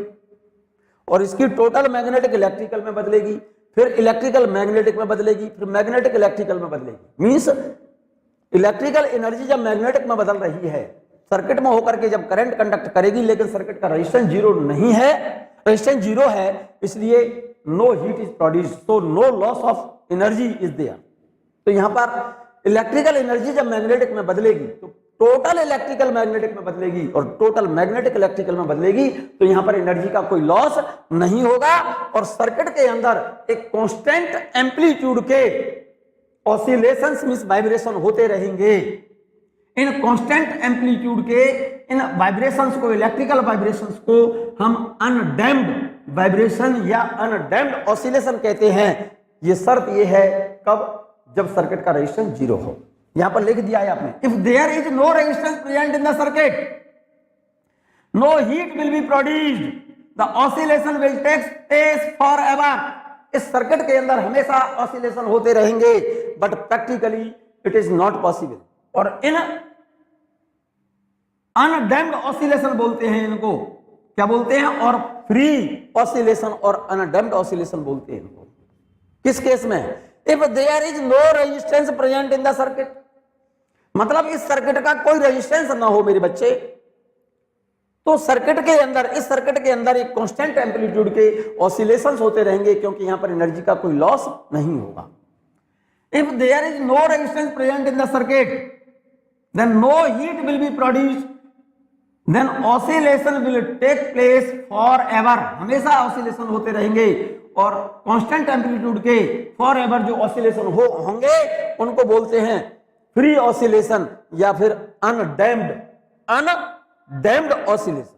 और इसकी टोटल मैग्नेटिक इलेक्ट्रिकल में बदलेगी, फिर इलेक्ट्रिकल मैग्नेटिक में बदलेगी, फिर मैग्नेटिक इलेक्ट्रिकल में बदलेगी। मींस इलेक्ट्रिकल एनर्जी जब मैग्नेटिक में बदल रही है, सर्किट में होकर के जब करंट कंडक्ट करेगी, लेकिन सर्किट का रेजिस्टेंस 0 नहीं है, रेजिस्टेंस 0 है, इसलिए no heat is produced, so no loss of energy is there. तो यहां पर इलेक्ट्रिकल एनर्जी जब मैग्नेटिक में बदलेगी तो टोटल इलेक्ट्रिकल मैग्नेटिक में बदलेगी, और टोटल मैग्नेटिक इलेक्ट्रिकल में बदलेगी, तो यहां पर एनर्जी का कोई लॉस नहीं होगा, और सर्किट के अंदर एक कांस्टेंट एम्पलीट्यूड के ऑसिलेशंस मींस वाइब्रेशन होते रहेंगे। इन कांस्टेंट एम्पलीट्यूड के इन वाइब्रेशंस को, इलेक्ट्रिकल वाइब्रेशंस को हम अनडैम्प्ड वाइब्रेशन या अनडैम्प्ड ऑसिलेशन कहते हैं। ये शर्त ये है कब, जब सर्किट का रेजिस्टेंस 0 हो। यहां पर लिख दिया है आपने, if there is no resistance present in the circuit, no heat will be produced, the oscillation will take place forever. इस सर्किट के अंदर हमेशा ऑसिलेशन होते रहेंगे, but practically it is not possible. और इन अनडैम्प्ड ऑसिलेशन बोलते हैं इनको, क्या बोलते हैं, और फ्री ऑसिलेशन और अनडैम्प्ड ऑसिलेशन बोलते हैं इनको। किस केस में, if there is no resistance present in the circuit, मतलब इस सर्किट का कोई रेजिस्टेंस ना हो मेरे बच्चे, तो सर्किट के अंदर, इस सर्किट के अंदर एक कांस्टेंट एम्पलीट्यूड के ऑसिलेशंस होते रहेंगे, क्योंकि यहां पर एनर्जी का कोई लॉस नहीं होगा। If there is no resistance present in the circuit, then no heat will be produced, then oscillation will take place forever. हमेशा ऑसिलेशन होते रहेंगे, और कांस्टेंट एम्पलीट्यूड के फॉरएवर जो ऑसिलेशन होंगे उनको बोलते हैं फ्री ऑसिलेशन या फिर अनडैम्प्ड ऑसिलेशन।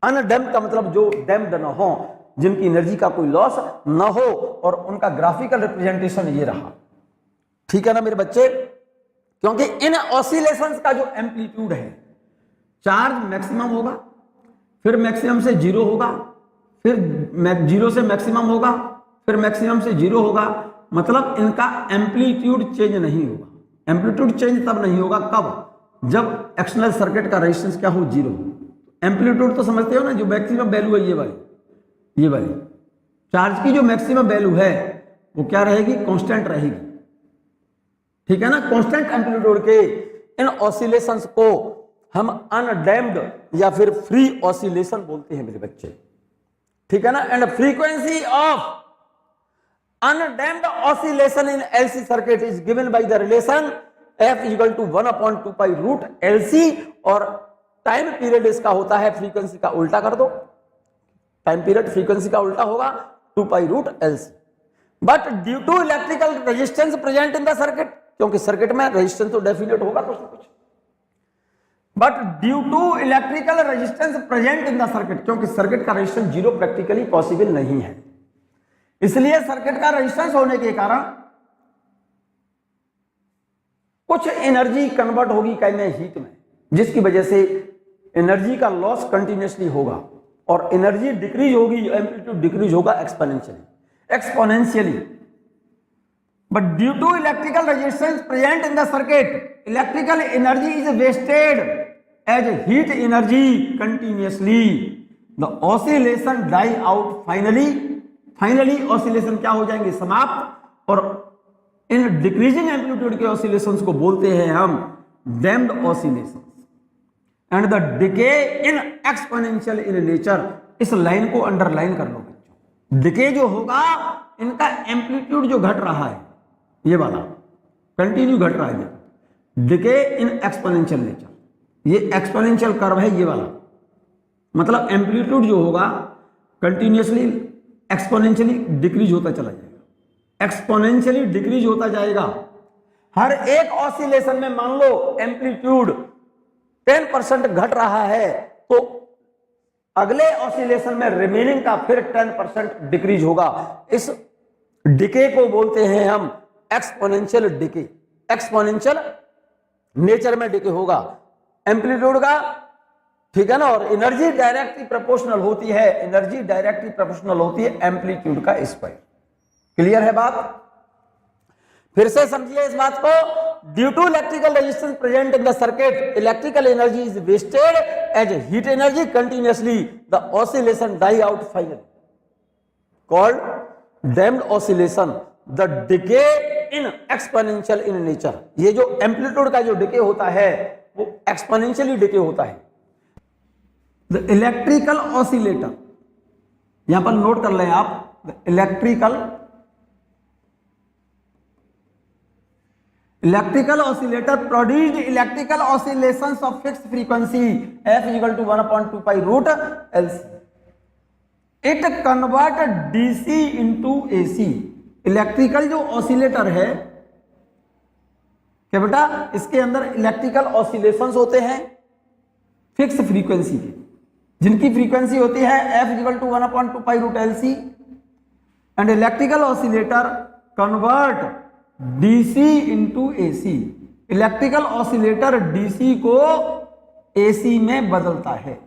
अनडैम्प्ड का मतलब जो डैम्प्ड ना हो, जिनकी एनर्जी का कोई लॉस ना हो, और उनका ग्राफिकल रिप्रेजेंटेशन ये रहा। ठीक है ना मेरे बच्चे, क्योंकि इन ऑसिलेशंस का जो एम्पलीट्यूड है, चार्ज मैक्सिमम होगा, फिर मैक्सिमम से 0 होगा, फिर 0 से मैक्सिमम होगा, फिर मैक्सिमम से 0 होगा, मतलब इनका एम्पलीट्यूड चेंज नहीं होगा। एम्पलीट्यूड चेंज तब नहीं होगा कब, जब एक्सटर्नल सर्किट का रेजिस्टेंस क्या हो, 0 हो। एम्पलीट्यूड तो समझते हो ना, जो मैक्सिमम वैल्यू है ये वाली चार्ज की जो मैक्सिमम वैल्यू है वो क्या रहेगी, कांस्टेंट रहेगी। ठीक है ना, कांस्टेंट एम्पलीट्यूड के इन ऑसिलेशंस को हम अनडैम्प्ड या फिर फ्री ऑसिलेशन बोलते हैं मेरे बच्चे। ठीक है ना, and frequency of undamped oscillation in LC circuit is given by the relation F = 1/2 pi root LC, और टाइम पीरियड इसका होता है, फ्रीक्वेंसी का उल्टा कर दो, टाइम पीरियड फ्रीक्वेंसी का उल्टा होगा 2 pi root LC। But due to electrical resistance present in the circuit, क्योंकि सर्किट में रेजिस्टेंस तो डेफिनेट होगा कुछ ना कुछ, but due to electrical resistance present in the circuit, क्योंकि सर्किट का रेजिस्टेंस जीरो प्रैक्टिकली पॉसिबल नहीं है, इसलिए सर्किट का रेजिस्टेंस होने के कारण कुछ एनर्जी कन्वर्ट होगी कई में हीट में, जिसकी वजह से एनर्जी का लॉस कंटिन्यूसली होगा और एनर्जी डिक्रीज होगी, एम्पलीट्यूड डिक्रीज होगा exponentially. But due to electrical resistance present in the circuit, electrical energy is wasted as heat energy continuously, the oscillation die out finally oscillation क्या हो जाएंगे, समाप्त, और इन डिक्रीजिंग एम्पलीट्यूड के ऑसिलेशंस को बोलते हैं हम damped oscillations, and the decay in exponential in nature. इस लाइन को अंडरलाइन कर लो बच्चों, डिके जो होगा इनका एम्पलीट्यूड जो घट रहा है, ये वाला कंटिन्यू घट रहा है, देखो डिके इन एक्सपोनेंशियल नेचर, ये एक्सपोनेंशियल कर्व है ये वाला, मतलब एम्पलीट्यूड जो होगा कंटिन्यूसली एक्सपोनेंशियली डिक्रीज होता चला जाएगा, एक्सपोनेंशियली डिक्रीज होता जाएगा। हर एक ऑसिलेशन में मान लो एम्पलीट्यूड 10% घट रहा है, तो अगले ऑसिलेशन में रिमेनिंग का फिर 10% डिक्रीज होगा। इस डिके को बोलते हैं हम एक्सपोनेंशियल डिके, एक्सपोनेंशियल नेचर में डिके होगा एम्पलीट्यूड का, ठीक है ना। और एनर्जी डायरेक्टली प्रोपोर्शनल होती है, एनर्जी डायरेक्टली प्रोपोर्शनल होती है एम्पलीट्यूड का स्क्वायर। क्लियर है बात? फिर से समझिए इस बात को, due to electrical resistance present in the circuit, electrical energy is wasted as heat energy continuously, the oscillation die out finally, called damped oscillation, the decay in exponential in nature. ये जो एम्पलीट्यूड का जो decay होता है वो exponentially decay होता है। The electrical oscillator, यहां पर नोट कर लें आप, the electrical oscillator produced electrical oscillations of fixed frequency f equal to 1/2 pi root LC, it convert DC into AC। Electrical जो ऑसिलेटर है क्या बेटा, इसके अंदर इलेक्ट्रिकल ऑसिलेशंस होते हैं फिक्स फ्रीक्वेंसी के, जिनकी फ्रीक्वेंसी होती है f equal to 1/2 pi root LC, and electrical oscillator convert DC into AC। Electrical oscillator DC को AC में बदलता है।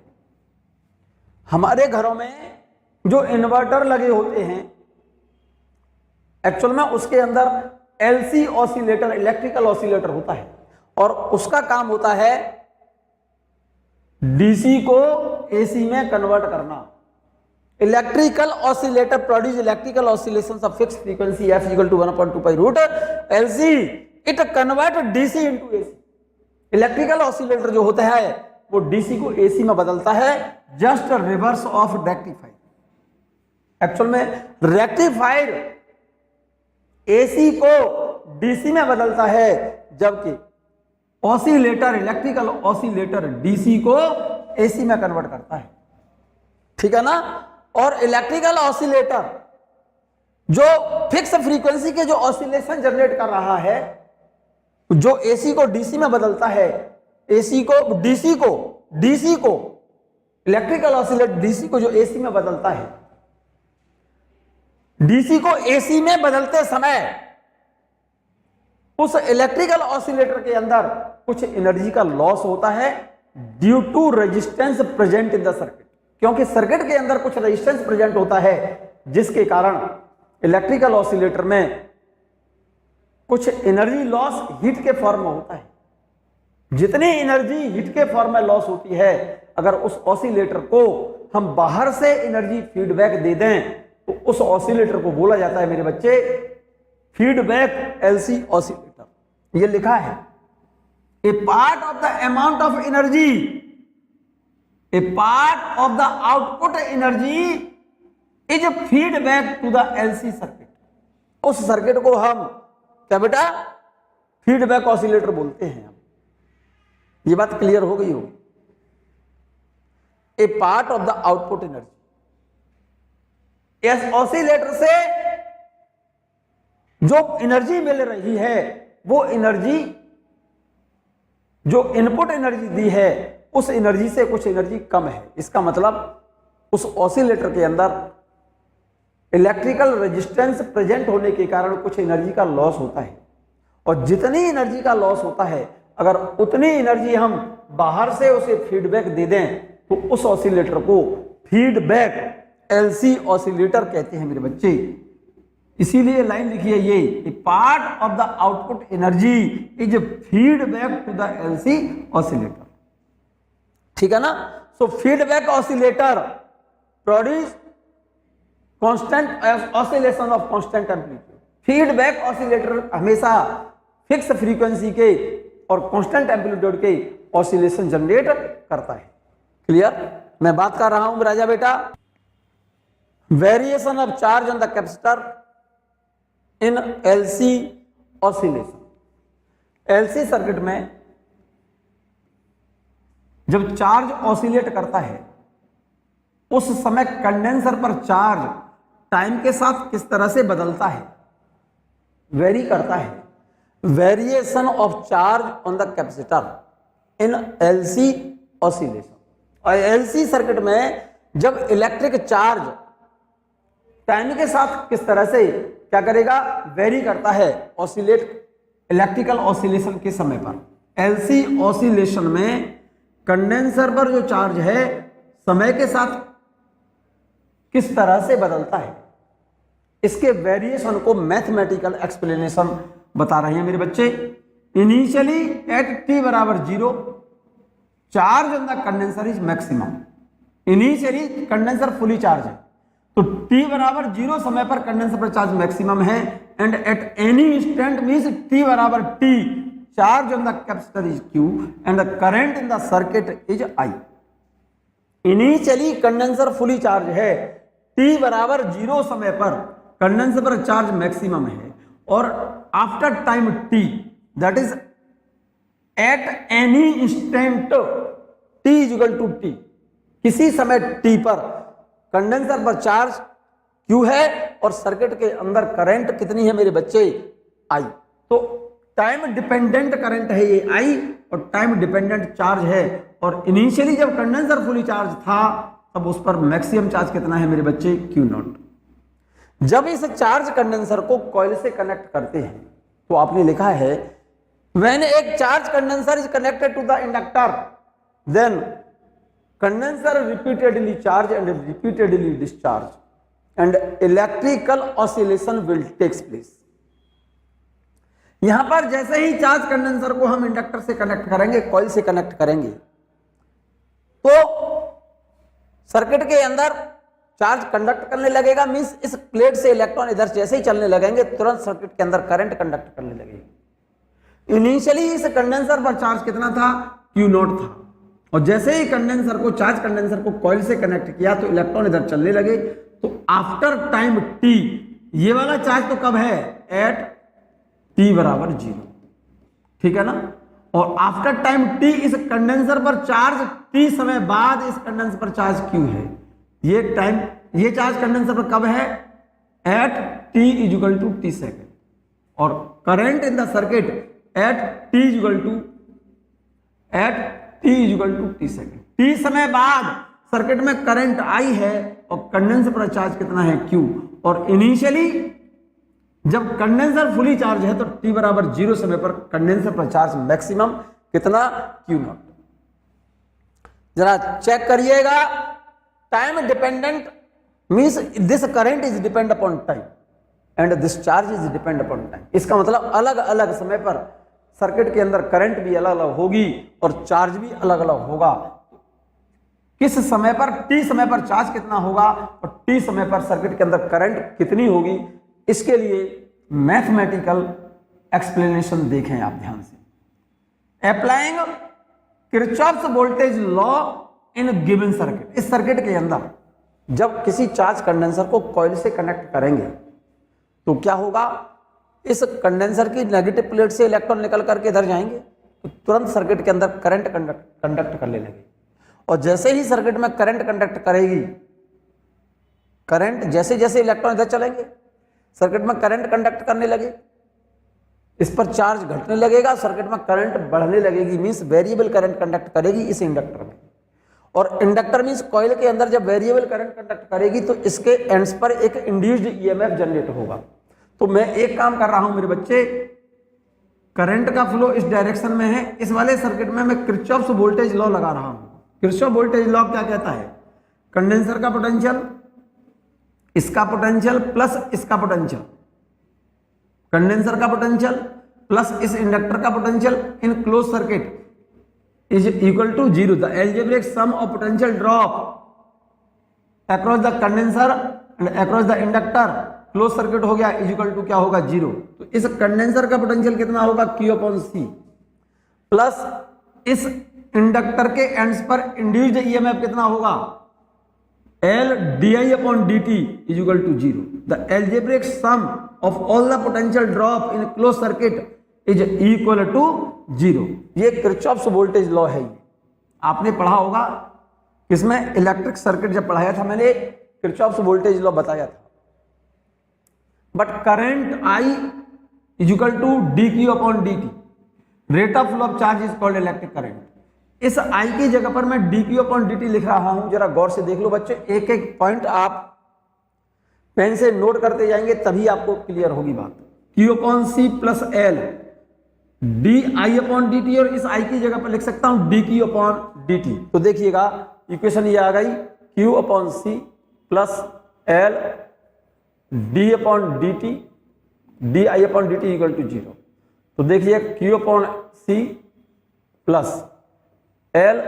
हमारे घरों में जो इन्वर्टर लगे होते हैं एक्चुअल में उसके अंदर LC ऑसिलेटर, इलेक्ट्रिकल ऑसिलेटर होता है, और उसका काम होता है DC को AC में कन्वर्ट करना। Electrical oscillator produce electrical oscillations of fixed frequency f equal to 1/2 pi root LC, it convert DC into AC। Electrical oscillator जो होता है वो DC को AC में बदलता है, just reverse of rectifier. Actual में रेक्टिफायर AC को DC में बदलता है, जबकि ऑसिलेटर, इलेक्ट्रिकल ऑसिलेटर DC को AC में कन्वर्ट करता है, ठीक है ना। और इलेक्ट्रिकल ऑसिलेटर जो फिक्स फ्रीक्वेंसी के जो ऑसिलेशन जनरेट कर रहा है, जो AC को DC में बदलता है, AC को DC को इलेक्ट्रिकल ऑसिलेटर DC को जो AC में बदलता है, DC को AC में बदलते समय उस इलेक्ट्रिकल ऑसिलेटर के अंदर कुछ एनर्जी का लॉस होता है due to resistance present in the circuit, क्योंकि सर्किट के अंदर कुछ रेजिस्टेंस प्रेजेंट होता है, जिसके कारण इलेक्ट्रिकल ऑसिलेटर में कुछ एनर्जी लॉस हीट के फॉर्म में होता है। जितनी एनर्जी हीट के फॉर्म में लॉस होती है, अगर उस ऑसिलेटर को हम बाहर से एनर्जी फीडबैक दे दें तो उस ऑसिलेटर को बोला जाता है मेरे बच्चे फीडबैक LC ऑसिलेटर। ये लिखा है, a part of the amount of energy, a part of the output energy is feedback to the LC circuit। उस सर्किट को हम क्या बेटा फीडबैक ऑसिलेटर बोलते हैं। हम ये बात क्लियर हो गई होगी। A part of the output energy, इस ऑसिलेटर से जो एनर्जी मिल रही है वो एनर्जी जो इनपुट एनर्जी दी है उस एनर्जी से कुछ एनर्जी कम है। इसका मतलब उस ऑसिलेटर के अंदर इलेक्ट्रिकल रेजिस्टेंस प्रेजेंट होने के कारण कुछ एनर्जी का लॉस होता है, और जितनी एनर्जी का लॉस होता है अगर उतनी एनर्जी हम बाहर से उसे फीडबैक दे दें तो उस ऑसिलेटर को फीडबैक एलसी ऑसिलेटर कहते हैं मेरे बच्चे। इसीलिए लाइन लिखी है ये, part of the output energy is feedback to the LC oscillator. ठीक है ना। So feedback oscillator produce constant oscillation of constant amplitude. Feedback oscillator हमेशा फिक्स फ्रीक्वेंसी के और कांस्टेंट एम्पलीट्यूड के ऑसिलेशन जनरेट करता है। क्लियर। मैं बात कर रहा हूं राजा बेटा variation of charge on the capacitor in LC oscillation. LC circuit में जब चार्ज ऑसिलेट करता है उस समय कंडेंसर पर चार्ज टाइम के साथ किस तरह से बदलता है, वेरी करता है। Variation of charge on the capacitor in LC oscillation. और एलसी सर्किट में जब इलेक्ट्रिक चार्ज टाइम के साथ किस तरह से क्या करेगा, वेरी करता है ऑसिलेट इलेक्ट्रिकल ऑसिलेशन के समय पर। एलसी ऑसिलेशन में कंडेंसर पर जो चार्ज है समय के साथ किस तरह से बदलता है, इसके वेरिएशन को मैथमेटिकल एक्सप्लेनेशन बता रहे हैं मेरे बच्चे। इनिशियली एट टी बराबर 0 charge on the condenser is maximum. Initially condenser fully charge है तो टी बराबर 0 समय पर कंडेंसर पर चार्ज मैक्सिमम है, and at any instant means T बराबर T charge on the capacitor is Q and the current in the circuit is I. Initially condenser fully charge है, T बराबर 0 समय पर कंडेंसर पर चार्ज मैक्सिमम है, और after time t that is at any instant t is equal to t, किसी समय T पर कंडेंसर पर चार्ज क्यू है और सर्किट के अंदर करंट कितनी है मेरे बच्चे, आई। तो टाइम डिपेंडेंट करंट है ये आई और टाइम डिपेंडेंट चार्ज है, और इनिशियली जब कंडेंसर फुली चार्ज था तब उस पर मैक्सिमम चार्ज कितना है मेरे बच्चे, क्यू नॉट। जब इस चार्ज कंडेंसर को कॉइल से कनेक्ट करते हैं तो आपने लिखा है व्हेन एक charge condenser is connected to the inductor then condenser repeatedly charge and repeatedly discharge and electrical oscillation will takes place. यहां पर जैसे ही चार्ज कंडेंसर को हम इंडक्टर से कनेक्ट करेंगे, कॉइल से कनेक्ट करेंगे, तो सर्किट के अंदर चार्ज कंडक्ट करने लगेगा, मींस इस प्लेट से इलेक्ट्रॉन इधर जैसे ही चलने लगेंगे तुरंत सर्किट के अंदर करंट कंडक्ट करने लगेगा। इनिशियली इस कंडेंसर पर चार्ज कितना था, क्यू नॉट था, और जैसे ही कंडेंसर को चार्ज कंडेंसर को कॉइल से कनेक्ट किया तो इलेक्ट्रॉन इधर चलने लगे। तो आफ्टर टाइम टी ये वाला चार्ज तो कब है, एट टी बराबर 0, ठीक है ना। और आफ्टर टाइम टी इस कंडेंसर पर चार्ज टी समय बाद इस कंडेंसर पर चार्ज क्यू है। ये टाइम ये चार्ज कंडेंसर पर कब है, at T is equal to T second, और current in the circuit at T is equal to T second. T समय बाद सर्किट में करंट आई है और कंडेंसर पर चार्ज कितना है, क्यू। और इनिशियली जब कंडेंसर फुली चार्ज है तो टी बराबर 0 समय पर कंडेंसर पर चार्ज मैक्सिमम कितना, क्यू नॉट। जरा चेक करिएगा, time dependent means this current is depend upon time and this charge is depend upon time. इसका मतलब अलग अलग समय पर सर्किट के अंदर करंट भी अलग अलग होगी और चार्ज भी अलग अलग होगा। किस समय पर, टी समय पर चार्ज कितना होगा और टी समय पर सर्किट के अंदर करंट कितनी होगी, इसके लिए मैथमेटिकल एक्सप्लेनेशन देखें आप ध्यान से। Applying Kirchhoff's voltage law in given circuit. इस सर्किट के अंदर जब किसी चार्ज कंडेंसर को कॉइल से कनेक्ट करेंगे तो क्या होगा, इस कंडेंसर की नेगेटिव प्लेट से इलेक्ट्रॉन निकल करके इधर जाएंगे तो तुरंत सर्किट के अंदर करंट कंडक्ट करने लगे, और जैसे ही सर्किट में करंट कंडक्ट करेगी, करंट जैसे जैसे इलेक्ट्रॉन इधर चलेंगे सर्किट में करंट कंडक्ट करने लगे, इस पर चार्ज घटने लगेगा, सर्किट में करंट बढ़ने लगेगी, मींस वेरिएबल करंट कंडक्ट करेगी इस इंडक्टर में। और इंडक्टर मींस कॉइल के अंदर जब वेरिएबल करंट कंडक्ट करेगी तो इसके एंड्स पर एक इंड्यूस्ड ईएमएफ जनरेट होगा। तो मैं एक काम कर रहा हूं मेरे बच्चे, करंट का फ्लो इस डायरेक्शन में है, इस वाले सर्किट में मैं किरचॉफ्स वोल्टेज लॉ लगा रहा हूं। किरचॉफ वोल्टेज लॉ क्या कहता है? कंडेंसर का पोटेंशियल, इसका पोटेंशियल प्लस इसका पोटेंशियल, कंडेंसर का पोटेंशियल प्लस इस इंडक्टर का potential in close circuit is equal to 0। The algebraic sum of potential drop across the condenser and across the inductor close circuit हो गया is equal to क्या होगा? 0। तो इस कंडेंसर का पोटेंशियल कितना होगा? Q/C प्लस इस इंडक्टर के एंड्स पर इंड्यूस्ड ईएमएफ कितना होगा? L di/dt is equal to 0. The algebraic sum of all the potential drop in closed circuit is equal to 0. ये किरचॉफ्स वोल्टेज लॉ है। आपने पढ़ा होगा इसमें इलेक्ट्रिक सर्किट जब पढ़ाया था मैंने, किरचॉफ्स वोल्टेज लॉ बताया था। But current I is equal to dq/dt, rate of flow of charge is called electric current. इस I की जगह पर मैं dq/dt लिख रहा हूं, जरा गौर से देख लो बच्चे, एक एक पॉइंट आप पेन से नोट करते जाएंगे तभी आपको क्लियर होगी बात। Q/C प्लस L di/dt, और इस I की जगह पर लिख सकता हूं dq/dt। तो देखिएगा इक्वेशन ये आ गई, Q/C plus L d/dt di/dt equal to 0। तो देखिए Q/C प्लस L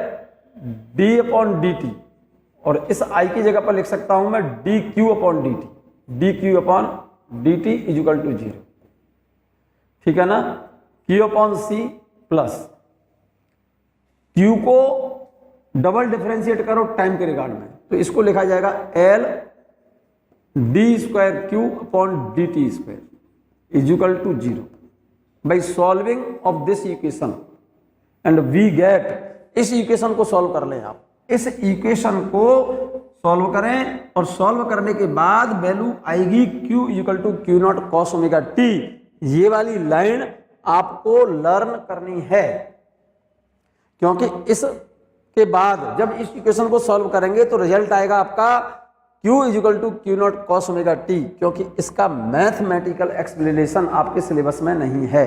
d/dt, और इस I की जगह पर लिख सकता हूं मैं dq/dt, dq/dt is equal to 0। ठीक है ना? Q/C प्लस Q को डबल डिफरेंशिएट करो टाइम के रिगार्ड में, तो इसको लिखा जाएगा L d/dt² is equal to 0। By solving of this equation and we get, इस इक्वेशन को सॉल्व कर लें आप, इस इक्वेशन को सॉल्व करें और सॉल्व करने के बाद वैल्यू आएगी Q equal to Q0 cos omega t। ये वाली लाइन आपको लर्न करनी है, क्योंकि इसके बाद जब इस इक्वेशन को सॉल्व करेंगे तो रिजल्ट आएगा आपका Q equal to Q0 cos omega t, क्योंकि इसका मैथमेटिकल एक्सप्लेनेशन आपके सिलेबस में नहीं है।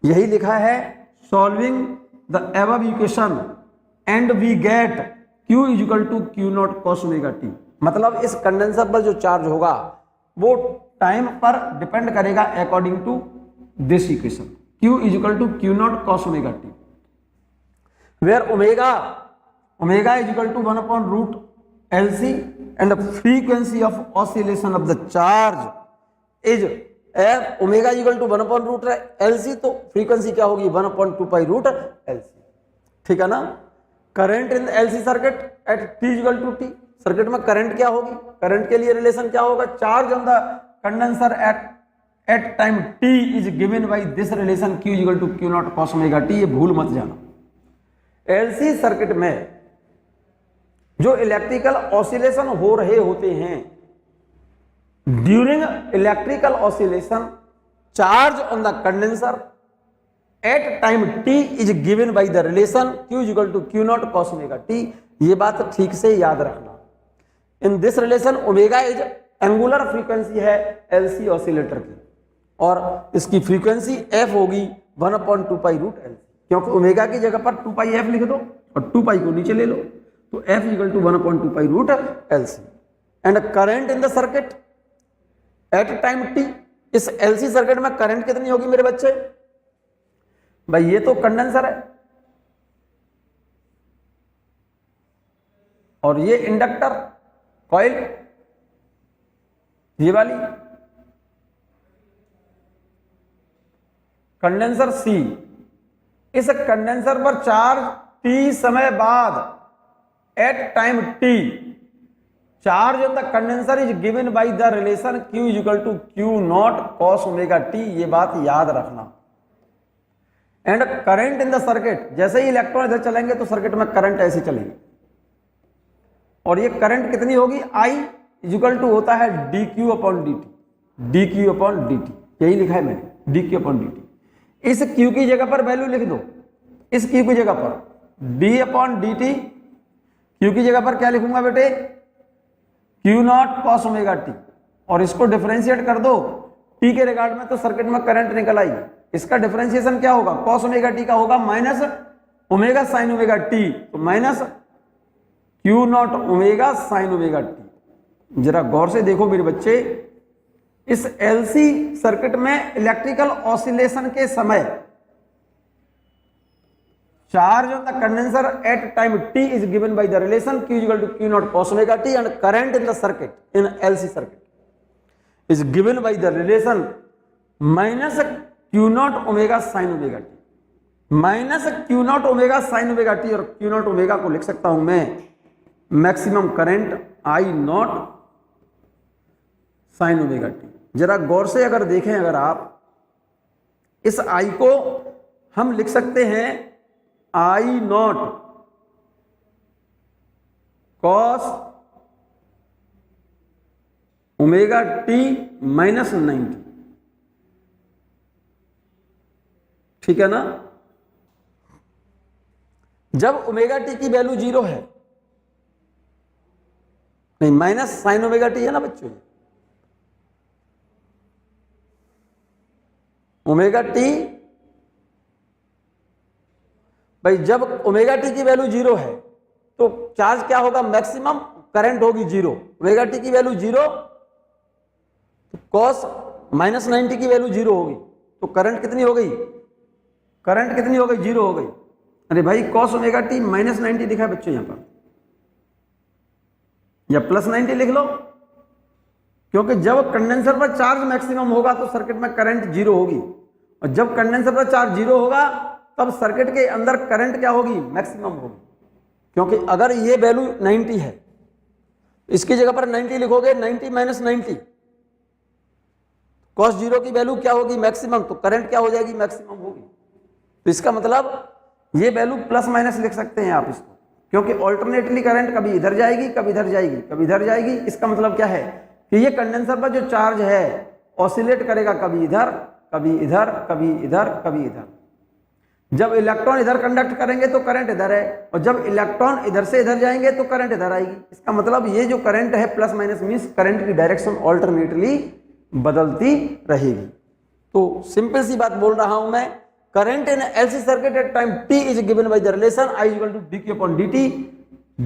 यही लिखा है, solving the above equation and we get Q equal to Q0 cos omega t। मतलब इस कंडेंसर पर जो चार्ज होगा वो टाइम पर डिपेंड करेगा according to this equation, Q equal to Q0 cos omega t, where omega is equal to 1/√LC and the frequency of oscillation of the charge is omega equal to 1/√LC, तो frequency क्या होगी? 1/2π√LC। ठीक है ना? Current in LC circuit at t equal to t, circuit में current क्या होगी? Current के लिए रिलेशन क्या होगा? Charge on the condenser at time t is given by this relation Q equal to Q0 cos omega t। ये भूल मत जाना। LC सर्किट में जो इलेक्ट्रिकल ऑसिलेशन हो रहे होते हैं, during electrical oscillation charge on the condenser at time t is given by the relation Q equal to Q0 cos omega t। ये बात ठीक से याद रखना। In this relation omega is angular frequency है LC ऑसिलेटर की, और इसकी फ्रीक्वेंसी f होगी 1/2π√LC, क्योंकि ओमेगा की जगह पर 2πf लिख दो और 2π को नीचे ले लो, तो f equal to 1/2π√LC। And current in the circuit at time t, इस LC सर्किट में करंट कितनी होगी मेरे बच्चे? भाई ये तो कंडेंसर है और ये इंडक्टर कॉइल, ये वाली कंडेंसर C। इस कंडेंसर पर चार्ज t समय बाद at time t, charge on the condenser is given by the relation Q equal to Q0 cos omega t। ये बात याद रखना। And current in the circuit, जैसे ही इलेक्ट्रॉन इधर चलेंगे तो सर्किट में करंट ऐसे चलेगी, और ये करंट कितनी होगी? I इक्वल टू होता है dq/dt, dq/dt, यही लिखा है मैंने, dq/dt। इस Q की जगह पर वैल्यू लिख दो, इस Q की जगह पर d/dt, Q की जगह पर क्या लिखूंगा बेटे, Q0 cos ओमेगा t, और इसको डिफरेंशिएट कर दो t के रिगार्ड में, तो सर्किट में करंट निकल आएगी। इसका डिफरेंशिएशन क्या होगा, cos ओमेगा t का होगा minus omega sine omega t, तो minus Q0 omega sine omega t। जरा गौर से देखो मेरे बच्चे, इस LC सर्किट में इलेक्ट्रिकल ऑसिलेशन के समय charge on the condenser at time t is given by the relation Q is equal to Q0 cos omega t, and current in the circuit, in LC circuit, is given by the relation minus Q0 omega sin omega t, minus Q0 omega sine omega t, और Q0 omega को लिख सकता हूं मैं maximum current I0 sign omega t। जरा गौर से अगर देखें, अगर आप इस I को हम लिख सकते हैं I0 cos omega t minus 90, ठीक है ना। जब ओमेगा टी की वैल्यू 0 है, नहीं माइनस साइन ओमेगा टी है ना बच्चों, ओमेगा टी, भाई जब ओमेगा टी की वैल्यू 0 है तो चार्ज क्या होगा, मैक्सिमम करंट होगी 0। ओमेगा टी की वैल्यू 0, तो कॉस माइनस 90 की वैल्यू 0 होगी, तो करंट कितनी हो गई, करंट कितनी हो गई, 0 हो गई। अरे भाई कॉस ओमेगा टी माइनस 90 लिखा है बच्चों यहां पर, या प्लस 90 लिख लो, क्योंकि जब कंडेंसर पर चार्ज मैक्सिमम होगा तो सर्किट में करंट 0 होगी, और जब कंडेंसर पर चार्ज 0 होगा तब सर्किट के अंदर करंट क्या होगी, मैक्सिमम होगी। क्योंकि अगर ये वैल्यू 90 है, इसकी जगह पर 90 लिखोगे, 90 माइनस 90, कॉस 0 की वैल्यू क्या होगी, मैक्सिमम, तो करंट क्या हो जाएगी, मैक्सिमम होगी। तो इसका मतलब ये वैल्यू प्लस माइनस लिख सकते हैं आप इसको, क्योंकि ऑल्टरनेटली करंट कभी इधर जाएगी, कभी इधर जाएगी, कभी इधर जाएगी। इसका मतलब क्या है कि ये कंडेंसर पर जो चार्ज है ऑसिलेट करेगा, कभी इधर, कभी इधर, कभी इधर, कभी इधर। जब इलेक्ट्रॉन इधर कंडक्ट करेंगे तो करंट इधर है, और जब इलेक्ट्रॉन इधर से इधर जाएंगे तो करंट इधर आएगी। इसका मतलब ये जो करंट है प्लस माइनस मींस करंट की डायरेक्शन ऑल्टरनेटली बदलती रहेगी। तो सिंपल सी बात बोल रहा हूं मैं, current in LC circuit at time t is given by the relation I equal to dq/dt,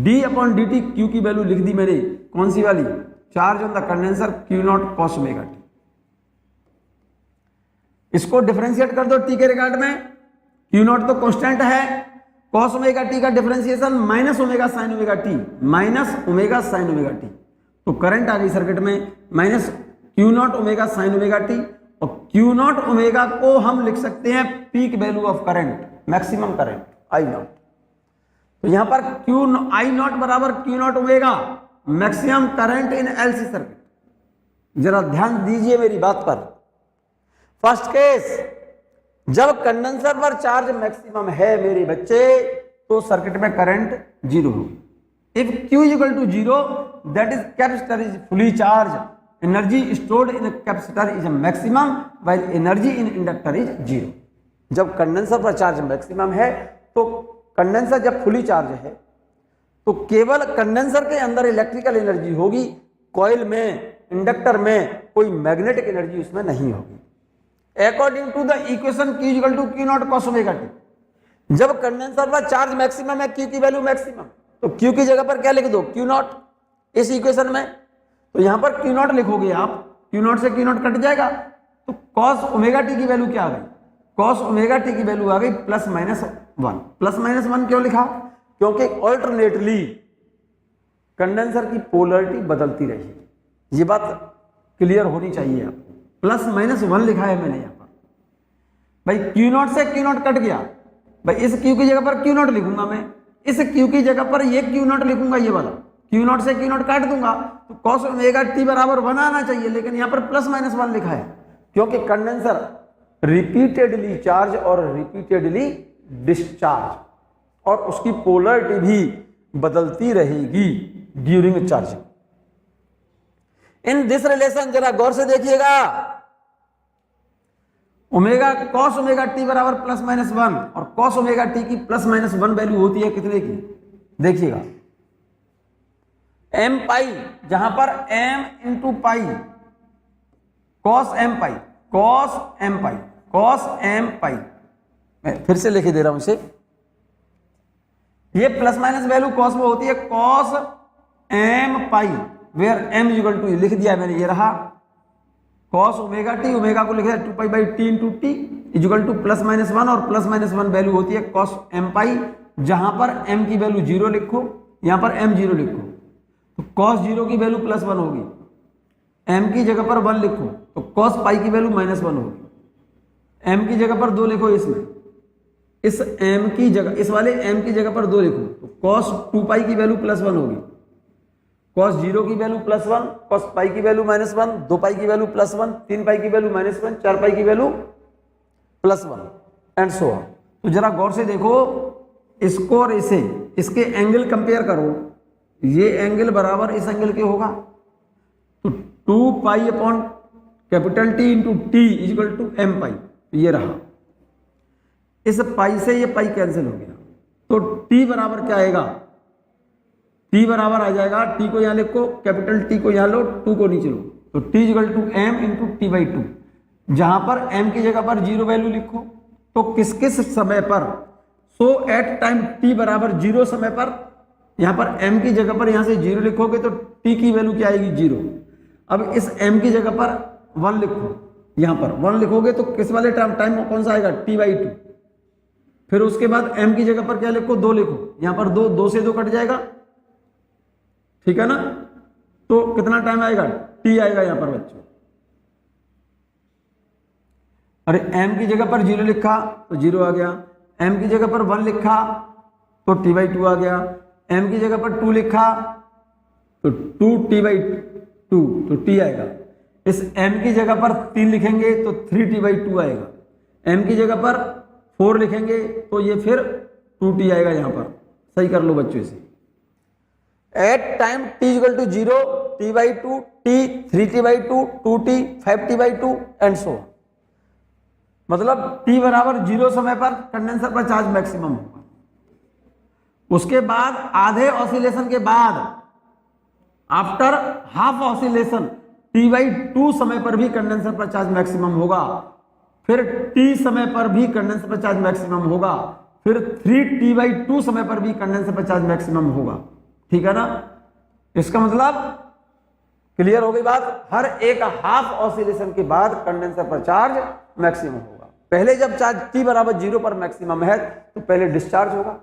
d/dt q की वैल्यू लिख दी मैंने, कौन सी वाली, charge on the condenser Q0 cos omega t। इसको डिफरेंशिएट कर दो t के रिगार्ड में, Q0 तो कांस्टेंट है, cos ओमेगा t का differentiation minus omega sine omega t, minus omega sine omega t। तो करंट आ गई सर्किट में minus Q0 omega sine omega t, और Q0 ओमेगा को हम लिख सकते हैं peak value of current, maximum current I0। तो यहां पर I0 बराबर Q0 omega, maximum current in LC circuit. जरा ध्यान दीजिए मेरी बात पर। फर्स्ट केस, जब कंडेंसर पर चार्ज मैक्सिमम है मेरे बच्चे, तो सर्किट में करंट 0 होगी। If Q equal to 0, that is capacitor is fully charge, energy stored in capacitor is maximum, while energy in inductor is 0। जब कंडेंसर पर चार्ज मैक्सिमम है, तो कंडेंसर जब फुली चार्ज है तो केवल कंडेंसर के अंदर इलेक्ट्रिकल एनर्जी होगी, कॉइल में, इंडक्टर में कोई मैग्नेटिक एनर्जी उसमें नहीं होगी। According to the equation Q equal to Q0 cos omega t, जब कंडेंसर पर चार्ज मैक्सिमम है, Q की वैल्यू मैक्सिमम, तो Q की जगह पर क्या लिख दो, Q0 इस इक्वेशन में। तो यहां पर Q0 लिखोगे आप, Q0 से Q0 कट जाएगा, तो cos ओमेगा t की वैल्यू क्या आ गई, cos ओमेगा t की वैल्यू आ गई प्लस माइनस 1। प्लस माइनस 1 क्यों लिखा, क्योंकि ऑल्टरनेटली कंडेंसर की पोलरिटी बदलती रहेगी। ये बात क्लियर होनी चाहिए आपको। प्लस माइनस 1 लिखा है मैंने यहां पर, भाई Q0 से Q0 कट गया, भाई इस Q की जगह पर Q0 लिखूंगा मैं, इस Q की जगह पर ये Q0 लिखूंगा, ये वाला Q0 से Q0 काट दूंगा, तो cos ओमेगा t बराबर 1 आना चाहिए, लेकिन यहां पर प्लस माइनस 1 लिखा है, क्योंकि कंडेंसर रिपीटेडली चार्ज और रिपीटेडली डिस्चार्ज, और उसकी पोलरिटी भी बदलती रहेगी during charging. In this relation जरा गौर से देखिएगा, ओमेगा कॉस ओमेगा टी बराबर प्लस माइनस 1 और कॉस ओमेगा टी की प्लस माइनस 1 वैल्यू होती है कितने की, देखिएगा एम पाई, जहां पर M into pi cos M pi, cos M pi, cos M pi. मैं फिर से लिख दे रहा हूं इसे, ये प्लस माइनस वैल्यू कॉस में होती है cos M pi, where m equal to, लिख दिया मैंने, ये रहा कॉस ओमेगा टी, ओमेगा को लिख दिया 2 pi by T into T equal to plus minus 1 और प्लस माइनस 1 वैल्यू होती है कॉस एम पाई, जहां पर एम की वैल्यू 0 लिखो, यहां पर एम 0 लिखो तो कॉस 0 की वैल्यू प्लस 1 होगी, एम की जगह पर 1 लिखो तो कॉस पाई की वैल्यू माइनस 1 होगी, एम की जगह पर 2 लिखो, इसमें इस एम की जगह, इस वाले एम की जगह पर 2 लिखो तो कॉस 2 पाई की वैल्यू प्लस 1 होगी, कॉस 0 की वैल्यू प्लस 1, कॉस पाई की वैल्यू माइनस 1, 2 पाई की वैल्यू प्लस 1, 3 पाई की वैल्यू माइनस 1, 4 पाई की value plus 1 and so on. तो जरा गौर से देखो इसको और इसे, इसके एंगल कंपेयर करो, ये एंगल बराबर इस एंगल के होगा तो 2 pi upon capital T into T equal to M pi, ये रहा, इस पाई से ये पाई कैंसिल हो गया तो टी बराबर क्या आएगा, टी बराबर आ जाएगा, टी को यहां लिखो, कैपिटल टी को यहां लो, 2 को नीचे लो तो t equal to m into t by 2, जहां पर एम की जगह पर 0 वैल्यू लिखो तो किस किस समय पर, सो एट टाइम टी बराबर 0 समय पर, यहां पर एम की जगह पर यहां से 0 लिखोगे तो टी की वैल्यू क्या आएगी 0। अब इस एम की जगह पर 1 लिखो, यहां पर 1 लिखोगे तो किस वाले टाइम कौन सा आएगा, टी बाई 2। फिर उसके बाद एम की जगह पर क्या लिखो, 2 लिखो, यहां पर 2 से 2 कट जाएगा, ठीक है ना, तो कितना टाइम आएगा, टी आएगा यहां पर बच्चों। अरे m की जगह पर 0 लिखा तो 0 आ गया, m की जगह पर 1 लिखा तो t बाई 2 आ गया, m की जगह पर 2 लिखा तो 2t बाई 2 तो t आएगा, इस m की जगह पर 3 लिखेंगे तो 3t बाई 2 आएगा, m की जगह पर 4 लिखेंगे तो ये फिर 2t आएगा यहां पर, सही कर लो बच्चों इसे। At time t equal to 0, t by 2, t 3t by 2, 2t 5t by 2 and so, मतलब t बराबर 0 समय पर कंडेंसर पर चार्ज मैक्सिमम होगा, उसके बाद आधे ऑसिलेशन के बाद, after half oscillation t by 2 समय पर भी कंडेंसर पर चार्ज मैक्सिमम होगा, फिर t समय पर भी कंडेंसर पर चार्ज मैक्सिमम होगा, फिर 3t बाई 2 समय पर भी कंडेंसर पर चार्ज मैक्सिमम होगा, ठीक है ना। इसका मतलब क्लियर हो गई बात, हर एक हाफ ऑसिलेशन के बाद कंडेंसर पर चार्ज मैक्सिमम होगा। पहले जब चार्ज t बराबर 0 पर मैक्सिमम है तो पहले डिस्चार्ज होगा,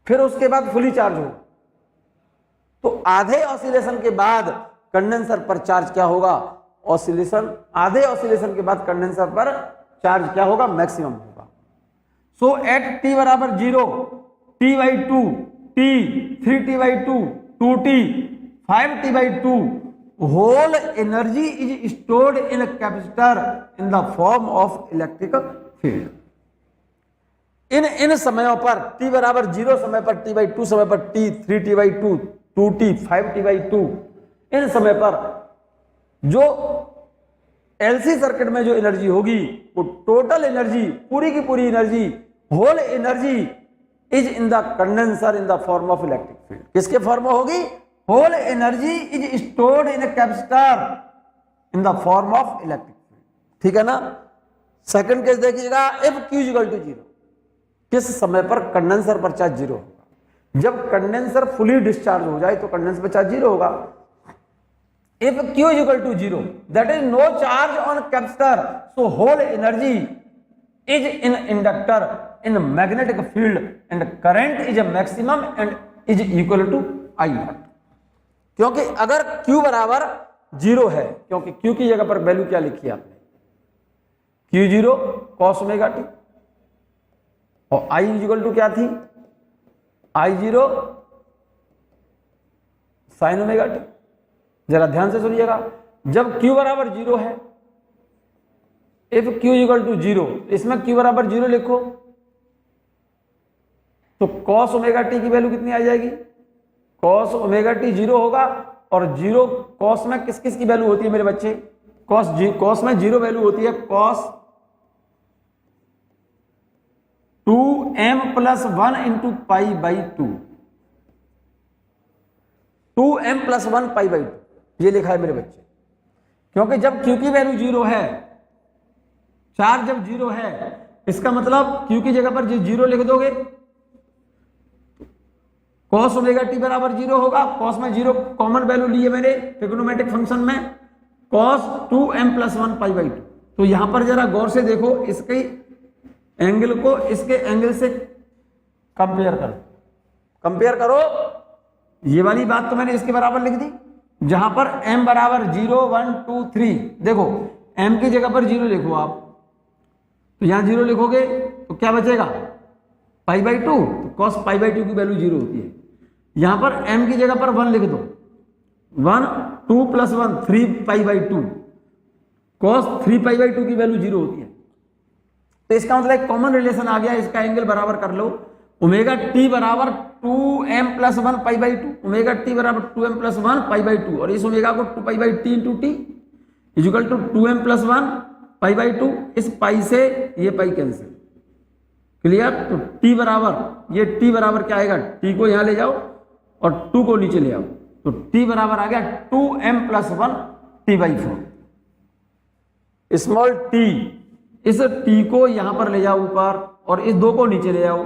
फिर उसके बाद फुली चार्ज होगा, तो आधे ऑसिलेशन के बाद कंडेंसर पर चार्ज क्या होगा, ऑसिलेशन, आधे ऑसिलेशन के बाद कंडेंसर पर चार्ज क्या होगा, मैक्सिमम होगा। सो एट t बराबर 0, t by 2, t 3t by 2, 2t 5t by 2, whole energy is stored in a capacitor in the form of electric field। इन समयों पर t बराबर 0 समय पर, t बाई 2 समय पर, t 3t by 2, 2t 5t by 2, इन समय पर जो एलसी सर्किट में जो एनर्जी होगी वो टोटल एनर्जी, पूरी की पूरी energy, whole energy is in the condenser in the form of electric field. किसके फॉर्म में होगी, whole energy is stored in a capacitor in the form of electric field, ठीक है ना। सेकंड केस देखिएगा, इफ Q इक्वल टू 0, किस समय पर कंडेंसर पर चार्ज 0 होगा, जब कंडेंसर फुली डिस्चार्ज हो जाए तो कंडेंसर पर चार्ज 0 होगा। If Q is equal to 0, that is no charge on capacitor, so whole energy is in inductor in magnetic field and current is a maximum and is equal to I naught। क्योंकि अगर Q बराबर 0 है, क्योंकि Q की जगह पर value क्या लिखी है आपने, Q0 cos ओमेगा टी और I is equal to क्या थी, I0 sin ओमेगा टी। जरा ध्यान से सुनिएगा, जब Q बराबर 0 है, इफ Q इक्वल टू 0, इसमें Q बराबर 0 लिखो तो cos ओमेगा टी की वैल्यू कितनी आ जाएगी, cos ओमेगा टी 0 होगा, और 0 cos में किस किस की वैल्यू होती है मेरे बच्चे, कॉस में जीरो वैल्यू होती है, cos 2m plus 1 into pi by 2, 2m plus 1 pi by 2, ये लिखा है मेरे बच्चे। क्योंकि जब Q की वैल्यू जीरो है, चार्ज जब जीरो है, इसका मतलब Q की जगह पर जीरो लिख दोगे, cos ओमेगा टी बराबर जीरो होगा। cos में जीरो कॉमन वैल्यू ली है मैंने ट्रिग्नोमेट्रिक फंक्शन में, cos 2m plus 1 pi by 2। तो यहां पर जरा गौर से देखो, इसके एंगल को इसके एंगल से कंपेयर करो, कंपेयर करो। ये वाली बात तो मैंने इसके बराबर लिख दी, जहां पर m बराबर 0 1 2 3। देखो m की जगह पर जीरो लिखो आप, तो यहां जीरो लिखोगे तो क्या बचेगा, पाई बाई 2, कॉस पाई बाई 2 की वैल्यू जीरो होती है। यहां पर m की जगह पर 1 लिख दो, 1 2 plus 1 3 pi by 2, cos 3 pi by 2 की वैल्यू जीरो होती है। तो इसका मतलब एक कॉमन रिलेशन आ गया, इसका एंगल बराबर कर लो, ओमेगा टी बराबर 2m plus 1 pi by 2, omega T बराबर 2m प्लस 1 पाई बाई 2, और इस ओमेगा को 2 pi by T into T is equal to 2m plus 1 pi by 2। इस पाई से ये पाई कैंसिल, क्लियर। तो t बराबर, ये t बराबर क्या आएगा, t को यहां ले जाओ और 2 को नीचे ले आओ, तो t बराबर आ गया 2m plus 1 t by 4। Small t, इस t को यहां पर ले जाओ ऊपर और इस 2 को नीचे ले आओ,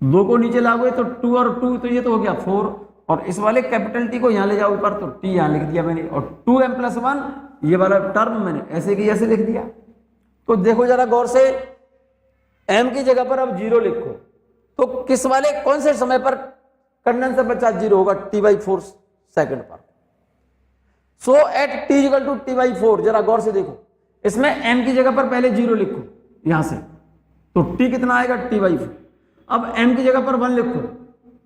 2 को नीचे लाओगे तो 2 और 2, तो ये तो हो गया 4, और इस वाले कैपिटल टी को यहां ले जाओ ऊपर, तो t यहां लिख दिया मैंने, और 2m प्लस 1 ये वाला टर्म मैंने ऐसे की ऐसे लिख दिया। तो देखो जरा गौर से, m की जगह पर अब जीरो लिखो, तो किस वाले कौन से समय पर कंडेंसर पर चार्ज जीरो होगा, t/4 सेकंड पर। So at t equal to t/4, जरा गौर से देखो, इसमें m की जगह पर पहले जीरो लिखो यहां से, तो t कितना आएगा, t/4। अब m की जगह पर 1 लिखो,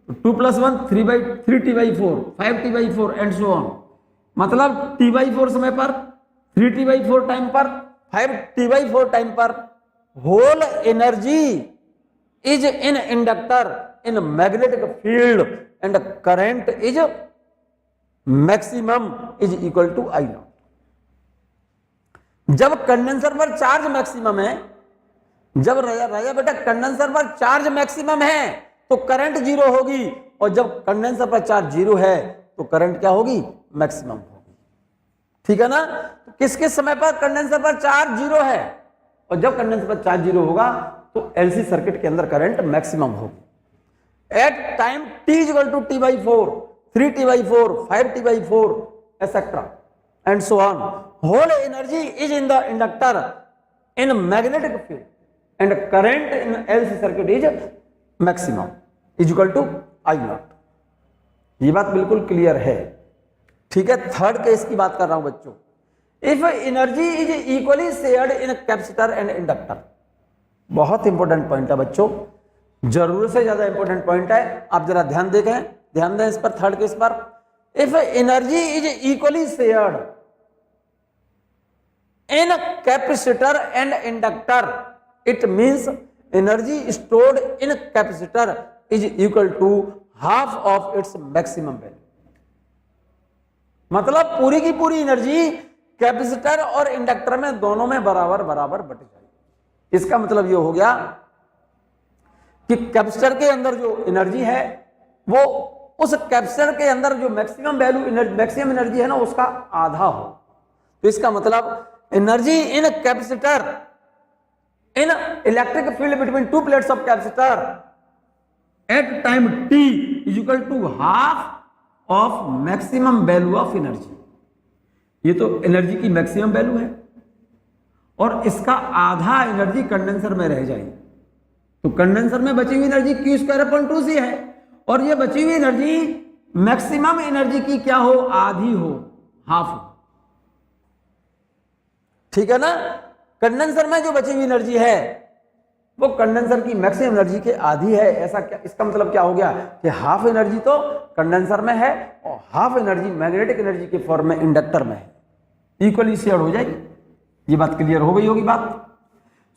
तो 2 plus 1 3t/4, 5t/4 and so on. मतलब t/4 समय पर, 3t/4 टाइम पर, 5t/4 टाइम पर, whole energy is in inductor in magnetic field and current is maximum is equal to I naught. जब कंडेंसर पर चार्ज मैक्सिमम है, जब राजा बेटा कंडेंसर पर चार्ज मैक्सिमम है तो करंट जीरो होगी, और जब कंडेंसर पर चार्ज जीरो है तो करंट क्या होगी, मैक्सिमम होगी। ठीक है ना। तो किस किस समय पर कंडेंसर पर चार्ज जीरो है, और जब कंडेंसर पर चार्ज जीरो होगा तो एलसी सर्किट के अंदर करंट मैक्सिमम होगी। At time t equal to t/4, 3t/4, 5t/4 etcetera and so on, whole energy is in the inductor in magnetic field and current in LC circuit is maximum is equal to I naught. ये बात बिल्कुल clear है। ठीक है, third case की बात कर रहा हूं बच्चों। If energy is equally shared in capacitor and inductor, बहुत इंपॉर्टेंट पॉइंट है बच्चों, जरूरत से ज्यादा इंपॉर्टेंट पॉइंट है, आप जरा ध्यान दें, ध्यान दें इस पर, थर्ड केस पर। If energy is equally shared in capacitor and inductor, it means energy stored in capacitor is equal to half of its maximum value. मतलब पूरी की पूरी एनर्जी कैपेसिटर और इंडक्टर में दोनों में बराबर बराबर बट जाएगी। इसका मतलब ये हो गया कि कैपेसिटर के अंदर जो एनर्जी है वो उस कैपेसिटर के अंदर जो मैक्सिमम वैल्यू मैक्सिमम एनर्जी है ना उसका आधा हो। तो इसका मतलब energy in capacitor in electric field between two plates of capacitor at time t is equal to half of maximum value of energy. ये तो एनर्जी की मैक्सिमम वैल्यू है और इसका आधा एनर्जी कंडेंसर में रह जाएगी। तो कंडेंसर में बची हुई एनर्जी Q²/2c है और ये बची हुई एनर्जी मैक्सिमम एनर्जी की क्या हो, आधी हो, हाफ हो। ठीक है ना। कंडेंसर में जो बची हुई एनर्जी है वो कंडेंसर की मैक्सिमम एनर्जी के आधी है। ऐसा क्या, इसका मतलब क्या हो गया कि हाफ एनर्जी तो कंडेंसर में है और हाफ एनर्जी मैग्नेटिक एनर्जी के फॉर्म में इंडक्टर में है, इक्वली शेयर हो जाएगी। ये बात क्लियर हो गई होगी बात।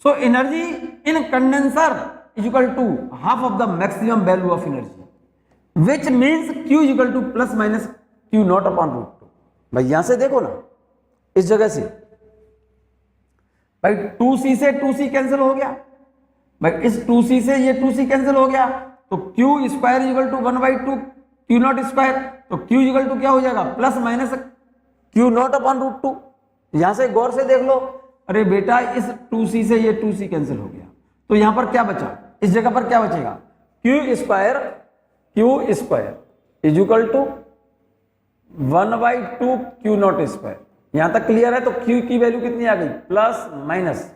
So energy in condenser is equal to half of the maximum value of energy which means Q equal to plus minus Q0/√2। भाई यहां से देखो ना, इस जगह से भाई 2c से 2c कैंसिल हो गया, भाई इस 2c से ये 2c कैंसिल हो गया, तो q square equal to 1/2 q naught square, तो q इक्वल टू क्या हो जाएगा plus minus q naught upon root 2। यहां से गौर से देख लो, अरे बेटा इस 2c से ये 2c कैंसिल हो गया, तो यहां पर क्या बचा, इस जगह पर क्या बचेगा q square is equal to 1/2 q naught square. यहां तक क्लियर है? तो q की वैल्यू कितनी आ गई plus minus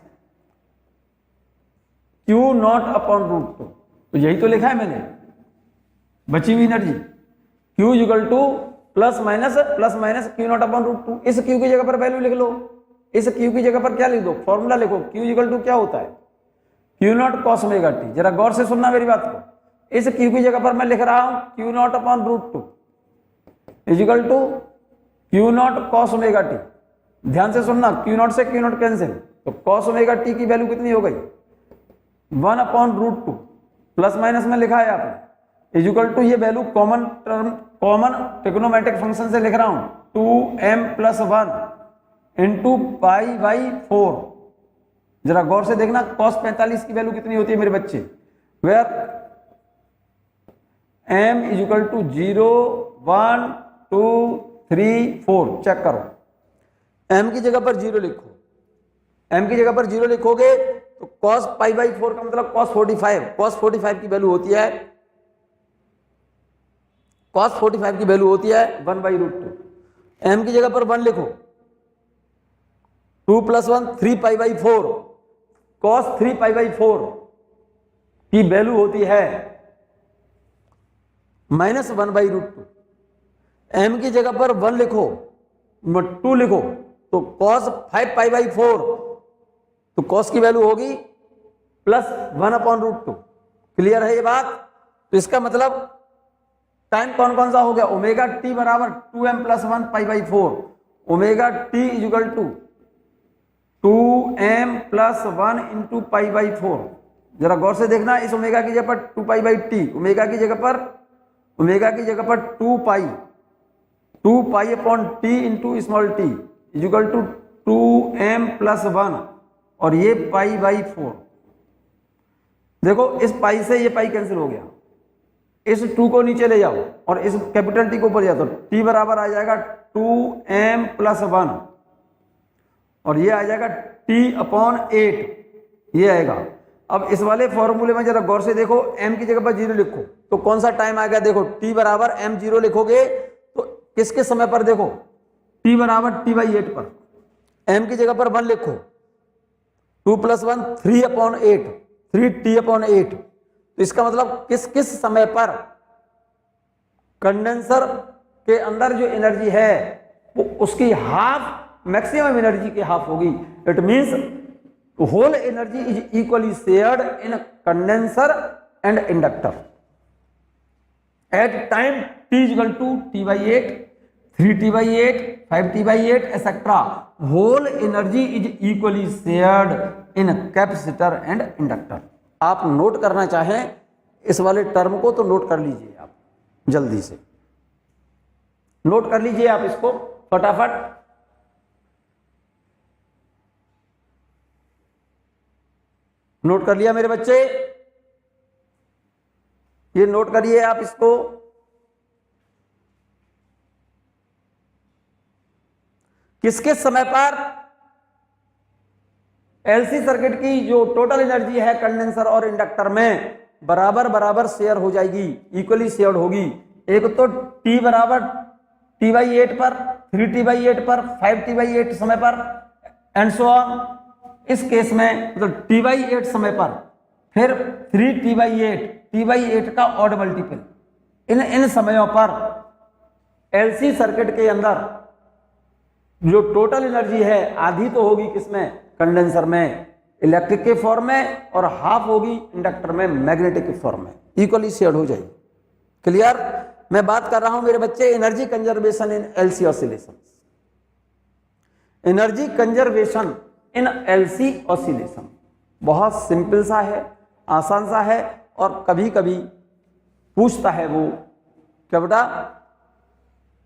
q naught upon root 2, तो यही तो लिखा है मैंने, बची हुई energy q equal to plus minus q naught upon root 2। इस q की जगह पर वैल्यू लिख लो, इस q की जगह पर क्या लिख दो, फॉर्मूला लिखो, q इक्वल टू क्या होता है q naught cos omega T. जरा गौर से सुनना मेरी बात को, इस q की जगह पर मैं लिख रहा हूं q naught upon root 2 is equal to q naught cos omega T. ध्यान से सुनना, q नॉट से q नॉट कैंसिल, तो कॉस ओमेगा टी की वैल्यू कितनी हो गई 1 अपॉन रूट 2, प्लस माइनस में लिखा है आपने, इज इक्वल टू ये value common term, common trigonometric function से लिख रहा हूं 2m plus 1 into pi by 4। जरा गौर से देखना cos 45 की वैल्यू कितनी होती है मेरे बच्चे, where m is equal to 0 1 2 3 4। Check करो, m की जगह पर 0 लिखो, m की जगह पर 0 लिखोगे तो cos पाई बाई 4 का मतलब cos 45 की वैल्यू होती है, cos 45 की वैल्यू होती है 1/√2। m की जगह पर 1 लिखो, 2 + 1 3 पाई बाई 4, cos 3 पाई बाई 4 की वैल्यू होती है -1/√2। m की जगह पर 1 लिखो, 2 लिखो, तो cos 5 पाई बाई 4, तो cos की वैल्यू होगी +1/√2। क्लियर है ये बात? तो इसका मतलब टाइम कौन कौन सा हो गया, ओमेगा टी बराबर 2m + 1 pi by 4, omega T is equal to 2m + 1 into pi by 4। जरा गौर से देखना, इस ओमेगा की जगह पर 2 पाई बाई टी, ओमेगा की जगह पर 2 pi upon T into small T is equal to 2m + 1 और ये पाई बाई 4। देखो इस पाई से ये पाई कैंसिल हो गया, इस 2 को नीचे ले जाओ और इस कैपिटल टी को ऊपर जाओ, तो टी बराबर आ जाएगा 2m + 1 और ये आ जाएगा t/8, ये आएगा। अब इस वाले फॉर्मूले में जरा गौर से देखो, m की जगह पर 0 लिखो तो कौन सा टाइम आ गया, देखो t बराबर m0 लिखोगे तो किसके समय पर, देखो t बराबर t/8 पर, m की जगह पर 1 लिखो, 2 + 1 3/8, 3t/8। तो इसका मतलब किस किस समय पर कंडेंसर के अंदर जो एनर्जी है वो उसकी हाफ, मैक्सिमम एनर्जी की हाफ होगी। It means whole energy is equally shared in condenser and inductor at time t equal to t/8, 3t/8, 5t/8 etcetera. Whole energy is equally shared in capacitor and inductor. आप note करना चाहें इस वाले term को तो note कर लीजिए, आप जल्दी से नोट कर लीजिए आप इसको फटाफट। नोट कर लिया मेरे बच्चे? ये नोट करिए आप इसको। किसके समय पर एलसी सर्किट की जो टोटल एनर्जी है कंडेंसर और इंडक्टर में बराबर बराबर शेयर हो जाएगी, इक्वली शेयर होगी। एक तो t बराबर t/8 पर, 3t/8 पर, 5t/8 समय पर एंड सो ऑन। इस केस में मतलब t/8 समय पर, फिर 3t/8, t/8 का ऑड मल्टीपल। इन समयों पर एलसी सर्किट के अंदर जो टोटल एनर्जी है आधी तो होगी किसमें, कंडेंसर में इलेक्ट्रिक के फॉर्म में, और हाफ होगी इंडक्टर में मैग्नेटिक के फॉर्म में, इक्वली शेयर्ड हो जाएगी। क्लियर? मैं बात कर रहा हूं मेरे बच्चे energy conservation in LC oscillation. Energy conservation in LC oscillation बहुत सिंपल सा है, आसान सा है, और कभी कभी पूछता है वो क्या बेटा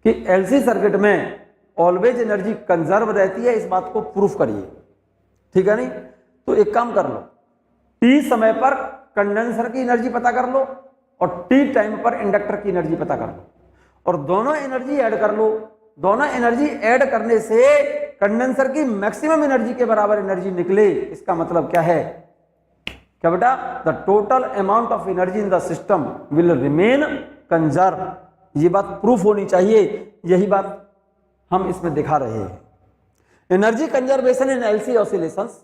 कि एलसी सर्किट में ऑलवेज एनर्जी कंजर्व रहती है, इस बात को प्रूफ करिए, ठीक है नहीं? तो एक काम कर लो, टी समय पर कंडेंसर की एनर्जी पता कर लो और टी टाइम पर इंडक्टर की एनर्जी पता कर लो और दोनों एनर्जी ऐड कर लो। दोनों एनर्जी ऐड करने से कंडेंसर की मैक्सिमम एनर्जी के बराबर एनर्जी निकले। इसका मतलब क्या है? क्या बेटा? The total amount of energy in the system will remain conserve. ये बात प्रूफ होनी चाहिए, यही बात हम इसमें दिखा रहे हैं। Energy conservation in LC oscillations,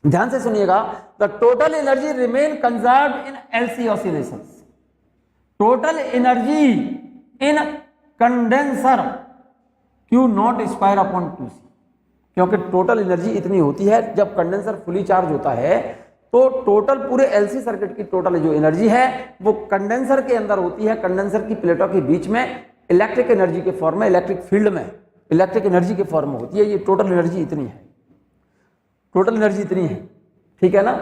ध्यान से सुनिएगा, the total energy remain conserve in LC oscillations. Total energy in condenser Q naught square upon 2C, क्योंकि टोटल एनर्जी इतनी होती है जब कंडेंसर फुली चार्ज होता है, तो टोटल पूरे एलसी सर्किट की टोटल जो एनर्जी है वो कंडेंसर के अंदर होती है, कंडेंसर की प्लेटों के बीच में इलेक्ट्रिक एनर्जी के फॉर्म में, इलेक्ट्रिक फील्ड में इलेक्ट्रिक एनर्जी के फॉर्म में होती है। ये टोटल एनर्जी इतनी है, टोटल एनर्जी इतनी है, ठीक है ना?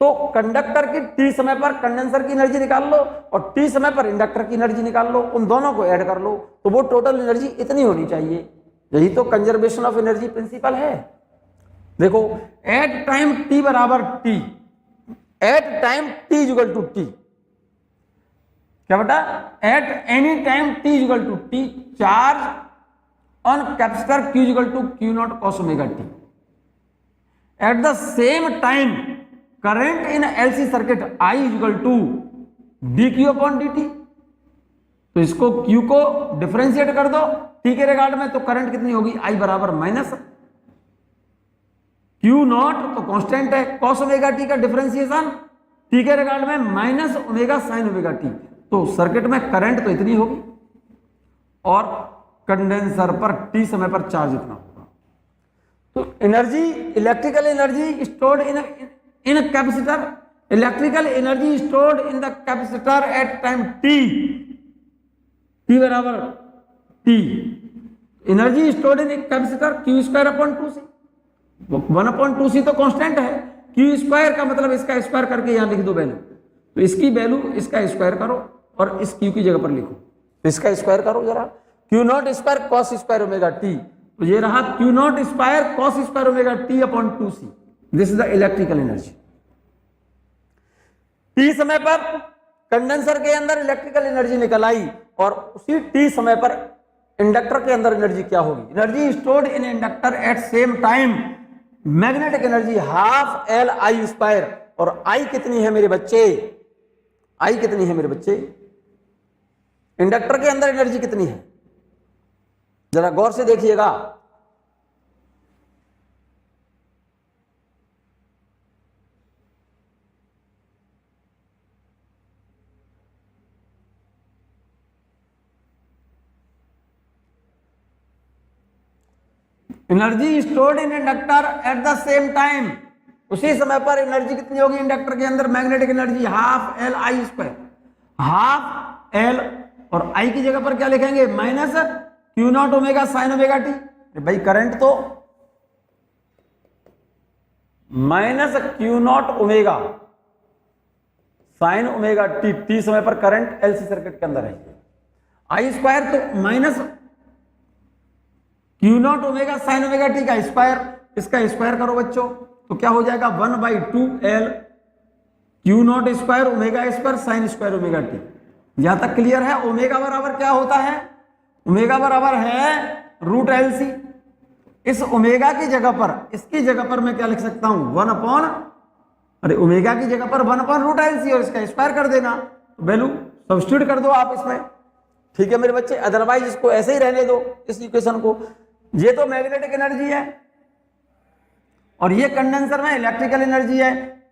तो कंडक्टर की टी समय पर कंडेंसर की एनर्जी निकाल लो और टी समय पर इंडक्टर की एनर्जी निकाल लो, उन दोनों को ऐड कर लो तो वो टोटल एनर्जी इतनी होनी चाहिए। यही तो कंजर्वेशन ऑफ एनर्जी प्रिंसिपल है। देखो, एट टाइम टी बराबर T, at time T equal to T, क्या बेटा? At any time T equal to T, charge on capacitor Q equal to Q naught cos omega T. At the same time current in LC circuit I equal to dQ upon dt। तो इसको Q को differentiate कर दो T के regard में, तो current कितनी होगी? I बराबर माइनस Q नॉट, तो कांस्टेंट है, cos ओमेगा टी का डिफरेंशिएशन T के रिगार्ड में minus omega sine omega T. तो सर्किट में करंट तो इतनी होगी और कंडेंसर पर T समय पर चार्ज इतना होगा। तो energy, electrical energy stored in capacitor, electrical energy stored in the capacitor at time T बराबर T, energy stored in capacitor Q square upon 2C। 1 upon 2C तो कांस्टेंट है, Q स्क्वायर का मतलब इसका स्क्वायर करके यहां लिख दो वैल्यू, तो इसकी वैल्यू इसका स्क्वायर करो और इस Q की जगह पर लिखो, तो इसका स्क्वायर करो जरा, Q naught square cos square omega T, तो ये रहा Q naught square cos square omega T upon 2C। This is the electrical energy. T समय पर कंडेंसर के अंदर इलेक्ट्रिकल एनर्जी निकल आई और उसी टी समय पर इंडक्टर के अंदर एनर्जी क्या होगी? Energy stored in inductor at same time, magnetic energy half L I square. और आई कितनी है मेरे बच्चे? आई कितनी है मेरे बच्चे? इंडक्टर के अंदर एनर्जी कितनी है? जरा गौर से देखिएगा। Energy stored in inductor eight the same time, उसी समय पर एनर्जी कितनी होगी इंडक्टर के अंदर? Magnetic energy half L I square, half L और आई की जगह पर क्या लिखेंगे? Minus Q not omega sine omega T. भाई करंट तो minus Q not omega sine omega T, T समय पर करंट एलसी सर्किट के अंदर है। आई स्क्वायर तो minus Q not omega sine omega T का स्क्वायर, इसका स्क्वायर करो बच्चों, तो क्या हो जाएगा? 1/2L Q naught square omega square sine square omega T. यहां तक क्लियर है? ओमेगा बराबर क्या होता है? ओमेगा बराबर है रूट LC। इस ओमेगा की जगह पर, इसकी जगह पर मैं क्या लिख सकता हूं? 1 अपॉन, अरे ओमेगा की जगह पर 1 अपॉन रूट LC और इसका स्क्वायर कर देना, वैल्यू सब्स्टिट्यूट कर दो आप इसमें, ठीक है मेरे बच्चे? अदरवाइज इसको ऐसे ही रहने दो, इस इक्वेशन को। ये तो मैग्नेटिक एनर्जी है और ये कंडेंसर में इलेक्ट्रिकल एनर्जी है,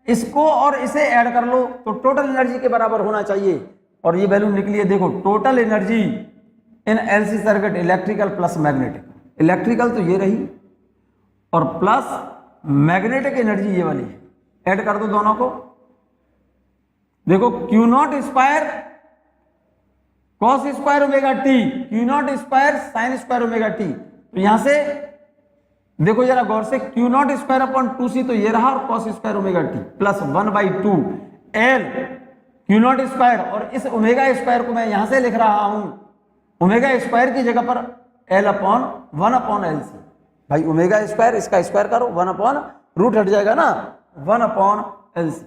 इसको और इसे ऐड कर लो तो टोटल एनर्जी के बराबर होना चाहिए और ये वैल्यू निकली है। देखो, total energy in LC circuit electrical plus magnetic, electrical तो ये रही और प्लस मैग्नेटिक एनर्जी ये वाली है, ऐड कर दो दोनों को। देखो, Q naught square cos square omega T, Q naught square sine square omega T, तो यहां से देखो जरा गौर से, Q naught square upon 2C, तो ये रहा, और cos square omega T plus 1/2L Q naught square, और इस ओमेगा स्क्वायर को मैं यहां से लिख रहा हूं, ओमेगा स्क्वायर की जगह पर एल अपॉन 1/LC। भाई ओमेगा स्क्वायर, इसका स्क्वायर करो, 1 अपॉन रूट हट जाएगा ना, 1/LC।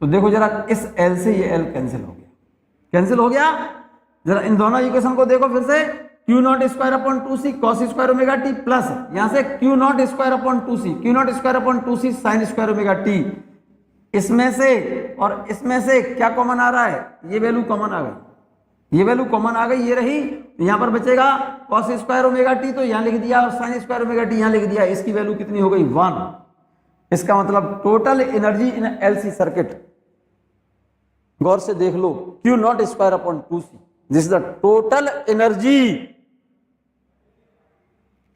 तो देखो जरा इस एल से ये एल कैंसिल हो गया, कैंसिल हो गया। जरा इन दोनों इक्वेशन को देखो फिर से, Q not square upon 2c cos square omega T plus यहां से Q not square upon 2c, Q not square upon 2c sine square omega T. इसमें से और इसमें से क्या कॉमन आ रहा है, ये वैल्यू कॉमन आ गई, ये वैल्यू कॉमन आ गई, ये रही। यहां पर बचेगा कॉस स्क्वायर ओमेगा टी, तो यहां लिख दिया, और साइन स्क्वायर ओमेगा टी यहां लिख दिया। इसकी वैल्यू कितनी हो गई, 1। इसका मतलब total energy in LC circuit, गौर से देख लो, Q not square upon 2c, this is the total energy,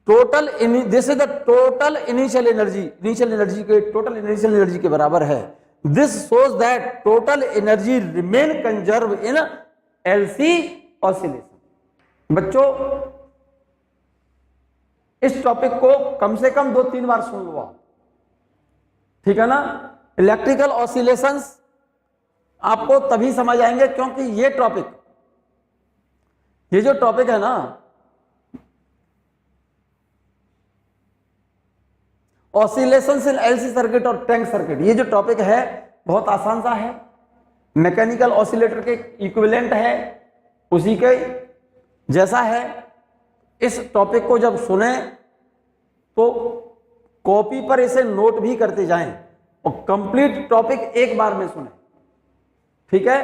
this is the total initial energy, initial energy के टोटल इनिशियल एनर्जी के बराबर है। This shows that total energy remain conserve in LC oscillation. बच्चों इस topic को कम से कम 2-3 बार सुन लो आप, ठीक है ना। इलेक्ट्रिकल ऑसिलेशंस आपको तभी समझ आएंगे क्योंकि ये जो टॉपिक है ना, ऑसिलेशंस इन एलसी सर्किट और टैंक सर्किट, ये जो टॉपिक है बहुत आसान सा है, मैकेनिकल ऑसिलेटर के इक्विवेलेंट है, उसी के जैसा है। इस टॉपिक को जब सुने तो कॉपी पर इसे नोट भी करते जाएं और कंप्लीट टॉपिक एक बार में सुने, ठीक है।